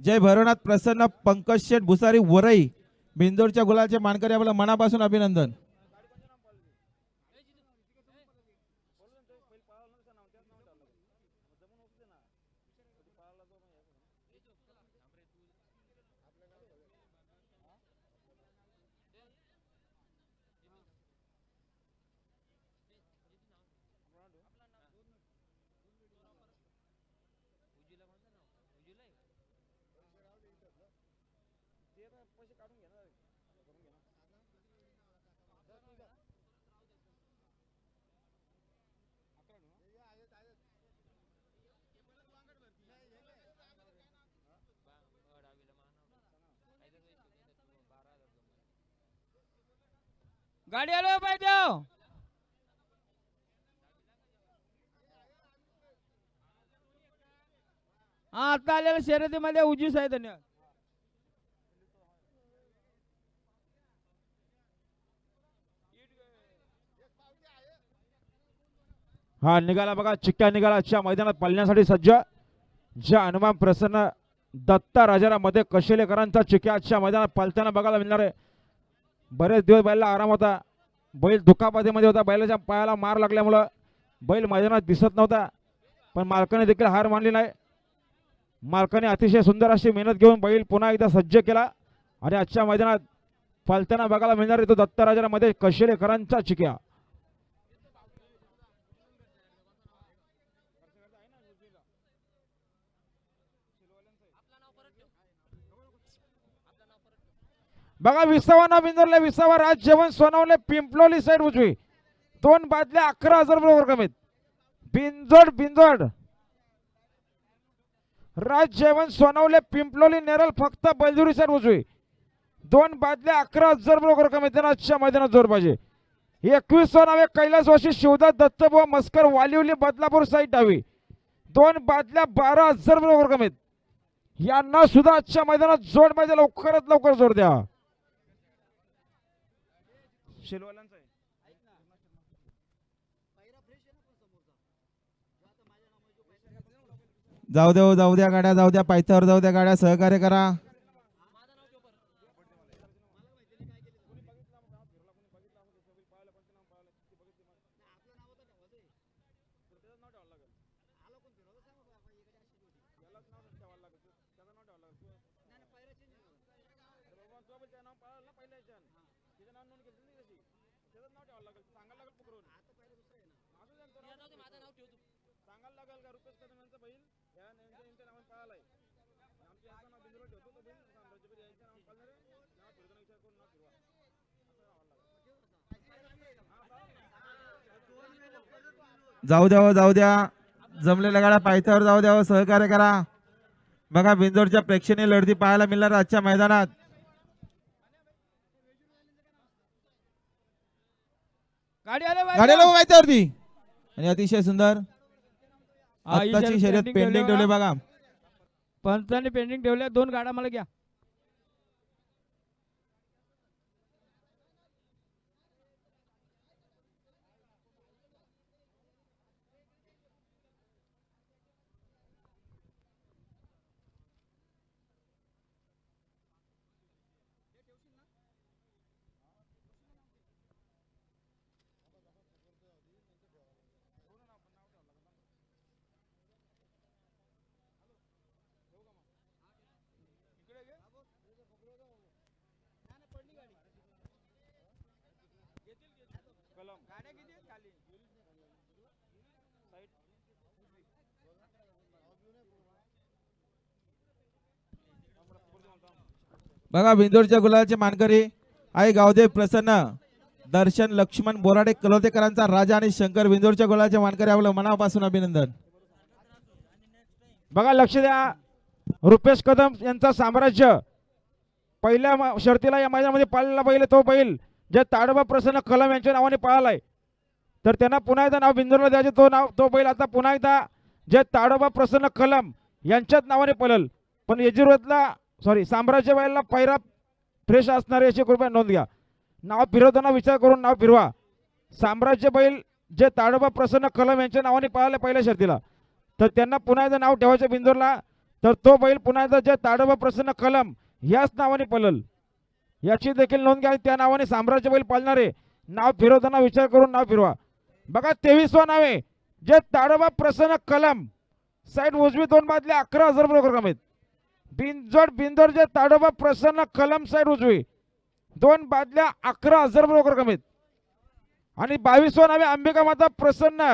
जय भैरवनाथ प्रसन्न, पंकज शेठ भुसारी वरई, बिंजोडच्या गुलालचे मानकरी आपल्या मनापासून अभिनंदन. गाडी आलो पाहिजे. हा आता आलेल्या शर्यतीमध्ये उजीस आहे. धन्यवाद. हा निघाला बघा चिक्क्या निघाला आजच्या मैदानात पळण्यासाठी सज्ज. ज्या हनुमान प्रसन्न दत्ता राजारामध्ये कशेलेकरांचा चिक्क्या आजच्या मैदानात पळताना बघायला मिळणार आहे. बरेच दिवस बैलाला आराम होता. बैल दुखापतीमध्ये होता. बैलाच्या पायाला मार लागल्यामुळं बैल मैदानात दिसत नव्हता. पण मालकाने देखील हार मानली नाही. मालकाने अतिशय सुंदर अशी मेहनत घेऊन बैल पुन्हा एकदा सज्ज केला आणि आजच्या मैदानात पळताना बघायला मिळणार आहे तो दत्ता राजारामध्ये कशेलेकरांचा चिक्या. बघा 20वा नाव बिंदरले. 20वा राज जेवण सोनवले पिंपलोली साईड उजवी 2 बादल्या 11,000 रुपये रक्कम आहेत. बिंजोड बिंजोड राज जेवण सोनवले पिंपलोली नेरल फक्त बलजुरी साईड उजवी 2 बादल्या 11,000 रुपये रक्कम आहेत. आजच्या मैदानात जोर पाहिजे. 21वा नाव आहे कैलासवासी शिवदास दत्तबुवा मस्कर वालिवली बदलापूर साईड डावी 2 बादल्या 12,000 रुपये रक्कम आहेत. यांना सुद्धा आजच्या मैदानात जोड पाहिजे. लवकरात लवकर जोड द्या. शेलवाल्यांचा आहे. जाऊ द्या गाड्या, जाऊ द्या पायथ्यावर, जाऊ द्या गाड्या, सहकार्य करा. जाऊ द्या जमलेल्या गाड्या पायथ्यावर जाऊ द्या, सहकार्य करा. बघा बिंजोडच्या प्रेक्षणीय लढती पाहायला मिळणार आजच्या मैदानात. गाडी गाड्याला पायथ्यावरती आणि अतिशय सुंदर आत्ताची शर्यत पेंडिंग ठेवले बघा. पंचांनी पेंडिंग ठेवल्या 2 गाड्या मला घ्या. बघा बिंदोडच्या गुलालचे मानकरी आई गावदेव प्रसन्न, दर्शन लक्ष्मण बोराडे कलोतेकरांचा राजा आणि शंकर बिंदोडच्या गुलालचे मानकरी आपलं मनापासून अभिनंदन. बघा लक्ष द्या, रुपेश कदम यांचा साम्राज्य पहिल्या शर्तीला या मैदानामध्ये पाळलेला बैल तो बैल जे ताडोबा प्रसन्न कलम यांच्या नावाने पाळलाय, तर त्यांना पुन्हा एकदा नाव बिंदोडला द्यायचे. तो बैल आता पुन्हा एकदा जे ताडोबा प्रसन्न कलम यांच्याच नावाने पळल. पण यजुर्वेदला साम्राज्य बैलला पैरा फ्रेश असणारे याची कृपया नोंद घ्या. नाव फिरवताना विचार करून नाव फिरवा. साम्राज्य बैल जे ताडोबा प्रसन्न कलम यांच्या नावाने पाळले पहिल्या शर्तीला, तर त्यांना पुन्हा एकदा नाव ठेवायचं बिंदोरला. तर तो बैल पुन्हा एकदा जे ताडोबा प्रसन्न कलम याच नावाने पळल याची देखील नोंद घ्या. त्या नावाने साम्राज्य बैल पाळणारे नाव फिरवताना विचार करून नाव फिरवा. बघा 23वा नावे जे ताडोबा प्रसन्न कलम साईड उजवी 2 बादल्या 11,000 रुपये रक्कम आहेत. बिंदोर जे ताडोबा प्रसन्न कलम साईड उजवी 2 बादल्या 11,000 रुपये रक्कम आहेत. आणि 22वा नावे अंबिका माता प्रसन्न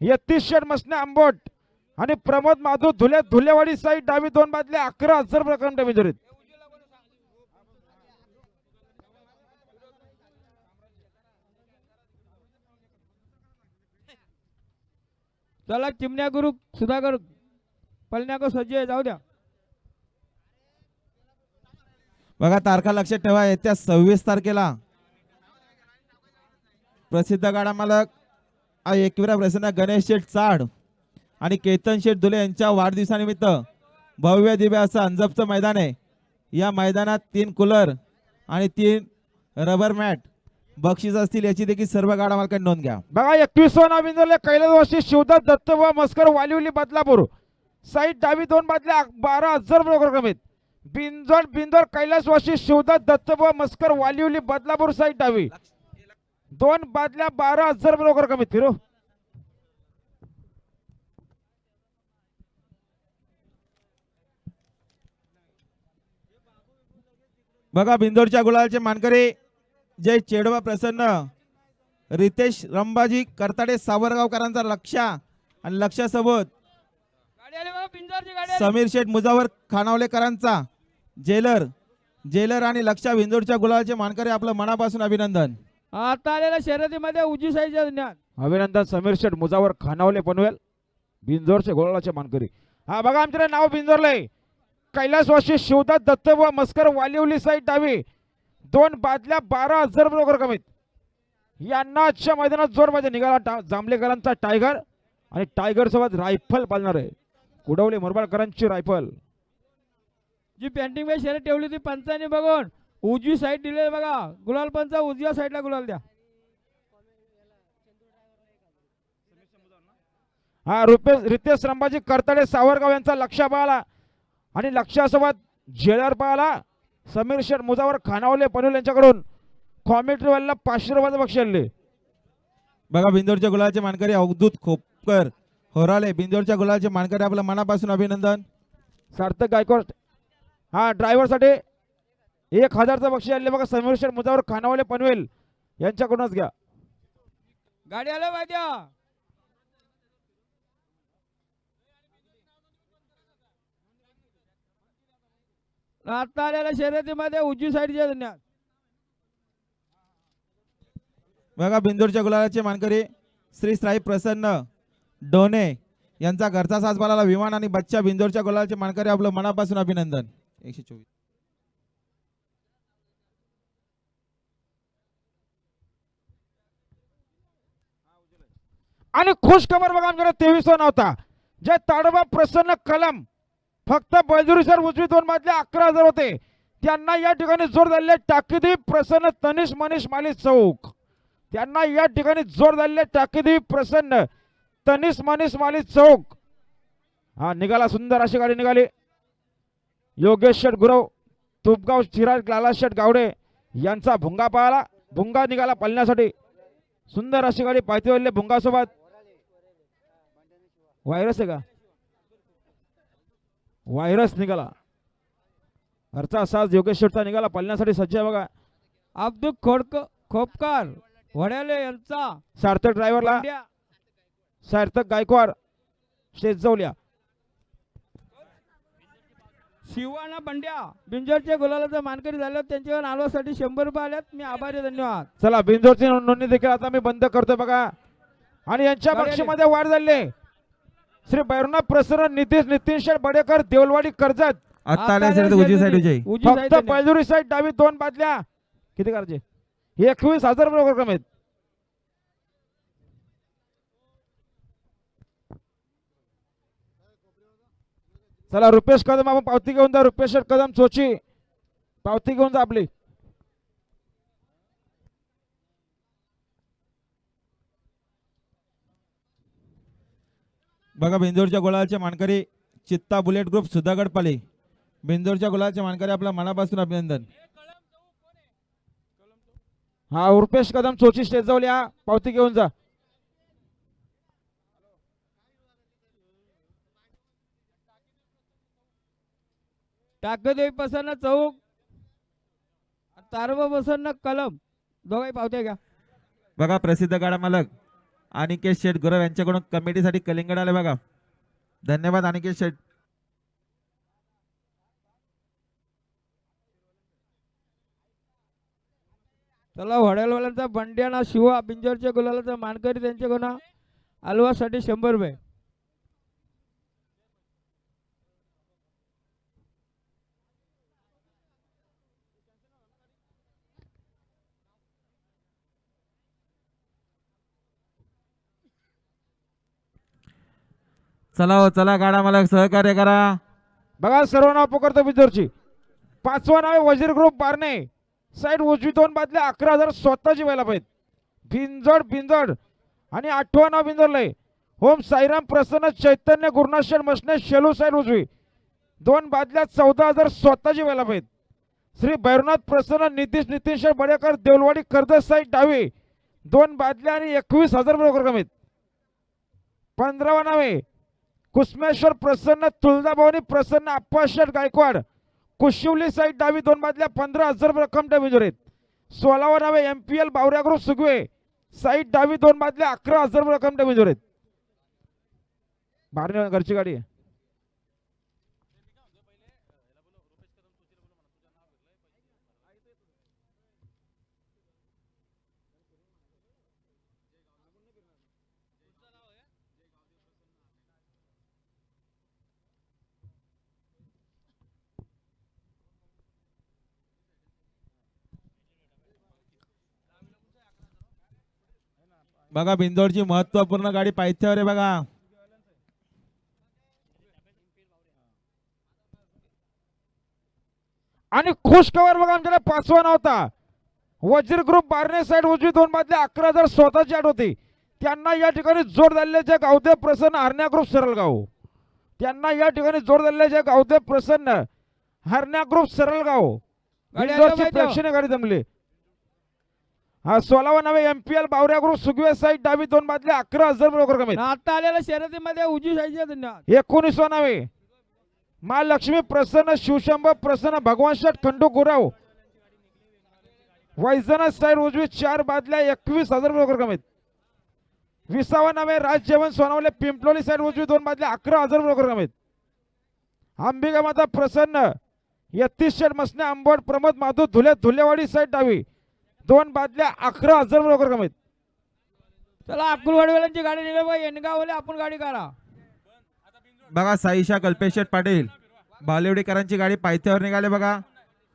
यतीश शेठ मसने आंबोट आणि प्रमोद माधव धुलेवाडी साईड डावी 2 बादल्या 11,000 रुपये रक्कम डॅमेजर आहेत. चला चिमण्या गुरु सुधाकर पळण्या को सज्ज जाऊ द्या. बघा तारखा लक्षात ठेवा, येत्या 26 तारखेला प्रसिद्ध गाडा मालक एकविरा प्रसन्न गणेश शेठ चाड आणि केतन शेठ धुले यांच्या वाढदिवसानिमित्त भव्य दिव्य असं अंजपचं मैदान आहे. या मैदानात 3 कूलर आणि 3 रबर मॅट बक्षीस असतील याची देखील सर्व गाडा मालकांनी नोंद घ्या. बघा 21वा नाव बिंदोरले कैलासवासी शिवदास दत्त व मस्कर वालिवली बदलापूर साईड डावी 2 बादल्या 12,000 रुपये रक्कम आहेत. बिंदोर कैलासवासी शिवदास दत्त व मस्कर वालिवली बदलापूर साईड डावी 2 बादल्या 12,000 रुपये रक्कम आहेत. फिरो बघा बिंदोरच्या गुलालचे मानकरी जय चेडवा प्रसन्न रितेश रंबाजी करताडे सावरगावकरांचा लक्षा आणि लक्षासोबत गाडी आली बघा पिंजरची गाडी आली. समीर शेठ मुजावर खानावलेकरांचा जेलर आणि लक्षा बिंदोरच्या गुलालचे मानकरी आपलं मनापासून अभिनंदन. आता आलेल्या शर्यतीमध्ये उजवी साईडच्या ज्ञान अभिनंदन समीर शेठ मुजावर खानावले पनवेल बिंजोरचे गोळाचे मानकरी. हा बघा आमच्या नाव बिंजोरले कैलासवासी शिवदास दत्त व मस्कर वालिवली साईड डावी 2 बादल्या 12,000 रुपये रक्कम आहेत. यांना आजच्या मैदानात जोरमध्ये निघाला जांभलेकरांचा टायगर आणि टायगर सोबत रायफल पालणार आहे कुडवले मुरबाडकरांची रायफल. जी पेंटिंग मध्ये शर्यत ठेवली ती पंचांनी बघून उजवी साईड दिले बघा, गुलाल पंच उजव्या साईडला गुलाल द्या. हा रितेश संभाजी करतडे सावरगाव यांचा लक्ष पाहला आणि लक्षासोबत जेलर पाहला. समीर शेठ मुजावर खानावले पनवेल यांच्याकडून कॉमेंट्री वाला 500 रुपयाचं बक्षीस आणले. बघा बिंदोरच्या गुलाचे मानकरी अवधूत खोपकर होराले, बिंदोरच्या गुलाचे मानकरी आपलं मनापासून अभिनंदन. सार्थक गायकवाड हा ड्रायव्हर साठी 1000चं बक्षीस आणले बघा. समीर शेठ मुजावर खानावले पनवेल यांच्याकडूनच घ्या. गाडी आल्या पाहिजे. आता आलेल्या शर्यतीमध्ये उजवी साईडच्या धन्यवाद. बघा बिंदोरच्या गुलाचे मानकरी श्री साई प्रसन्न डोने यांचा घरचा साज पालाला विमान आणि बच्चा, बिंदोरच्या गुलाचे मानकरी आपलं मनापासून अभिनंदन. 124. आणि खुश खबर बघा आमच्याकडे 2300 नव्हता. जे ताडोबा प्रसन्न कलम फक्त बैजुरी सर उजवी 2 मधले 11,000 होते, त्यांना या ठिकाणी जोर झालेले टाकीदी प्रसन्न तनिष मनीष माली चौक. त्यांना या ठिकाणी जोर झालेले टाकीदी प्रसन्न तनिष मनीष माली चौक. हा निघाला, सुंदर अशी गाडी निघाली. योगेश शेठ गुरव तुपगाव चिराज लाला शेठ गावडे यांचा भुंगा पाहला. भुंगा निघाला पळण्यासाठी. सुंदर अशी गाडी पायथी वळले भुंगासोबत. व्हायरस आहे का? व्हायरस निघाला. घरचा साज योगेश शेठचा निघाला पळण्यासाठी सज्ज आहे बघा. अब्दुल खोपकर वड्याले यांचा सार्थक ड्रायव्हरला बंड्या. सार्थक गायकवाड शेजवल्या. शिवाना बंड्या बिंजोरच्या गुलालाचा मानकरी झालं, त्यांच्यावर आलवासाठी 100 रुपये आल्यात. मी आभारी आहे, धन्यवाद. चला बिंजोरची नोंदणी देखील आता मी बंद करतोय बघा. आणि यांच्या गाडी बक्षीमध्ये वाढ झाली. श्री भैरवनाथ प्रसन्न नितीश नितीन शेठ बडेकर देवलवाडी कर्जत. आता आल्या शर्यत उजवी साईड विजयी. उजवी फक्त साईड धन्यवाद. बैजुरी साईड डावी 2 बादल्या किती करायचे? 21,000 रुपये रक्कम आहेत. चला रुपेश कदम आपण पावती घेऊन जा. रुपेश कदम चोची पावती घेऊन जा आपली. बघा बिंदोरच्या गुलाचे मानकरी चित्ता बुलेट ग्रुप सुधागड पाली, बिंदोरच्या गुलाचे मानकरी आपलं मनापासून अभिनंदन. हा रुपेश कदम चोची स्टेज जाऊया, पावती घेऊन जा. टाकदेवी प्रसन्न चौक, तारवा प्रसन्न कलम, दोघाही पावत्या घ्या. बघा प्रसिद्ध गाडा मालक अनिकेत शेठ गुरव यांच्याकडून कमिटीसाठी कलिंगड आले बघा. धन्यवाद अनिकेत शेठ. चला वड्यालवाल्यांचा बंड्याना शिवा बिंजोरच्या गुलालाचा मानकरी त्यांच्याकडून आलवासाठी 100 रुपये. चला हो चला गाडा मालक सहकार्य करा. बघा सर्व नाव पकडतो बिंदोरची. 5वं नाव आहे वजीर ग्रुप बारणे, साईड उजवी 2 बादल्या 11,000 स्वतःची व्हायला पाहिजे. बिंजोड बिंजोड. आणि 8वं नाव बिंजोरला आहे ओम साईराम प्रसन्न चैतन्य गुरुनाथ शेठ मसने शेलू साईड उजवी 2 बादल्या 14,000 स्वतःची व्हायला पाहिजे. श्री भैरवनाथ प्रसन्न नितीश नितीन शेठ बडेकर देवलवाडी कर्जत साईड डावी 2 बादल्या आणि 21,000 रुपये रक्कम आहेत. 15वं नाव आहे कुसमेश्वर प्रसन्न तुळजाभवानी प्रसन्न अप्पा शेठ गायकवाड कुशिवली साईड डावी 2 बादल्या 15,000 रुपये रक्कम डॅमेजवर आहेत. 16वं नाव आहे MPL बावऱ्या ग्रुप सुगवे साईड डावी 2 बादल्या 11,000 रुपये रक्कम डॅमेजवर आहेत. बारणे घरची गाडी आहे. बघा बिंदोडची महत्वपूर्ण गाडी पायथ्यावर आहे बघा. आणि खुश खबर बघा आमच्याकडे पाचवा नव्हता वजीर ग्रुप बारणे साईड उजवी दोन बादल्या 11,000 स्वतःची आठ होती. त्यांना या ठिकाणी जोड दिलेले गावदेव प्रसन्न हरण्या ग्रुप सरळगाव. त्यांना या ठिकाणी जोड दिलेले गावदेव प्रसन्न हरण्या ग्रुप सरळगाव. गाडी बिनजोडची आल्या पाहिजे. प्रेक्षणीय गाडी जमली. हा 16वा नवे MPL बावऱ्या ग्रुप सुगवे साईड डावी दोन बादल्या 11,000 बरोबर कमी. आता आलेल्या शर्यतीमध्ये उजवी साईडचे धन्यवाद. 19वा नवे महालक्ष्मी प्रसन्न शिवशंभ प्रसन्न भगवान शेठ खंडू गुराव वैजना साईड उजवी चार बादल्या 21,000 बरोबर कमीत. 20वा नवे राज जेवण सोनवले पिंपलोली साईड उजवी दोन बादल्या 11,000 बरोबर कमीत. अंबिका माता प्रसन्न 31 शेठ मसने आंबोड प्रमोद माधू धुले धुलेवाडी साईड डावी दोन बादल्या 11,000 बरोबर कमीत. चला अक्कलवाडीवाल्यांची गाडी निघाली बाई एनगावले आपण गाडी करा. बघा साईशा कल्पेशेठ पाटील बालेवडीकरांची गाडी पायथ्यावर निघाले बघा.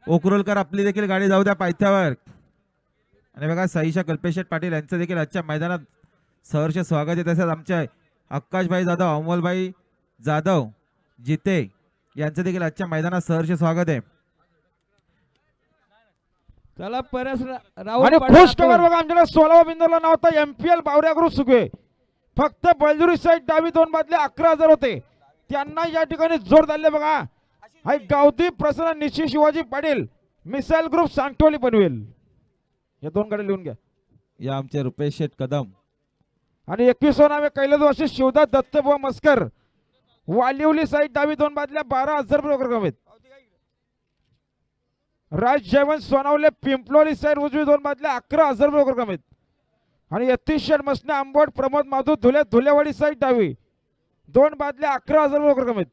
ओकरोलकर आपली देखील गाडी जाऊ द्या पायथ्यावर. आणि बघा साईशा कल्पेशेठ पाटील यांचं देखील आजच्या मैदानात सहर्ष स्वागत आहे. तसेच आमचे आकाशभाई जाधव अमोलभाई जाधव जिते यांचं देखील आजच्या मैदानात सहर्ष स्वागत आहे. चला परस आणि राहुल खुश खबर बघा आमच्याकडे 16वा बिंदूला नाव होता MPL बावऱ्या ग्रुप सुगवे. फक्त बलजुरी साईड डावी दोन बादल्या 11,000 होते. त्यांना या ठिकाणी जोर दिले बघा. हाय गावदी प्रसन्न निशी शिवाजी पाटील मिसाईल ग्रुप सांगटोली पनवेल. या दोन गाड्या लिहून घ्या. या आमचे रुपेश शेठ कदम आणि 21वा नावे कैलास वर्षी शिवदास दत्तबुवा मस्कर वालिवली साईड डावी दोन बादल्या 12,000 बरोबर कमीत. राज जयवंत सोनवले पिंपलोली साईड उजवी दोन बादल्या 11,000 बरोबर कमीत. आणि 31 शेठ मसने आंबोड प्रमोद माधू धुले धुलेवाडी साईड डावी दोन बादल्या 11,000 बरोबर कमीत.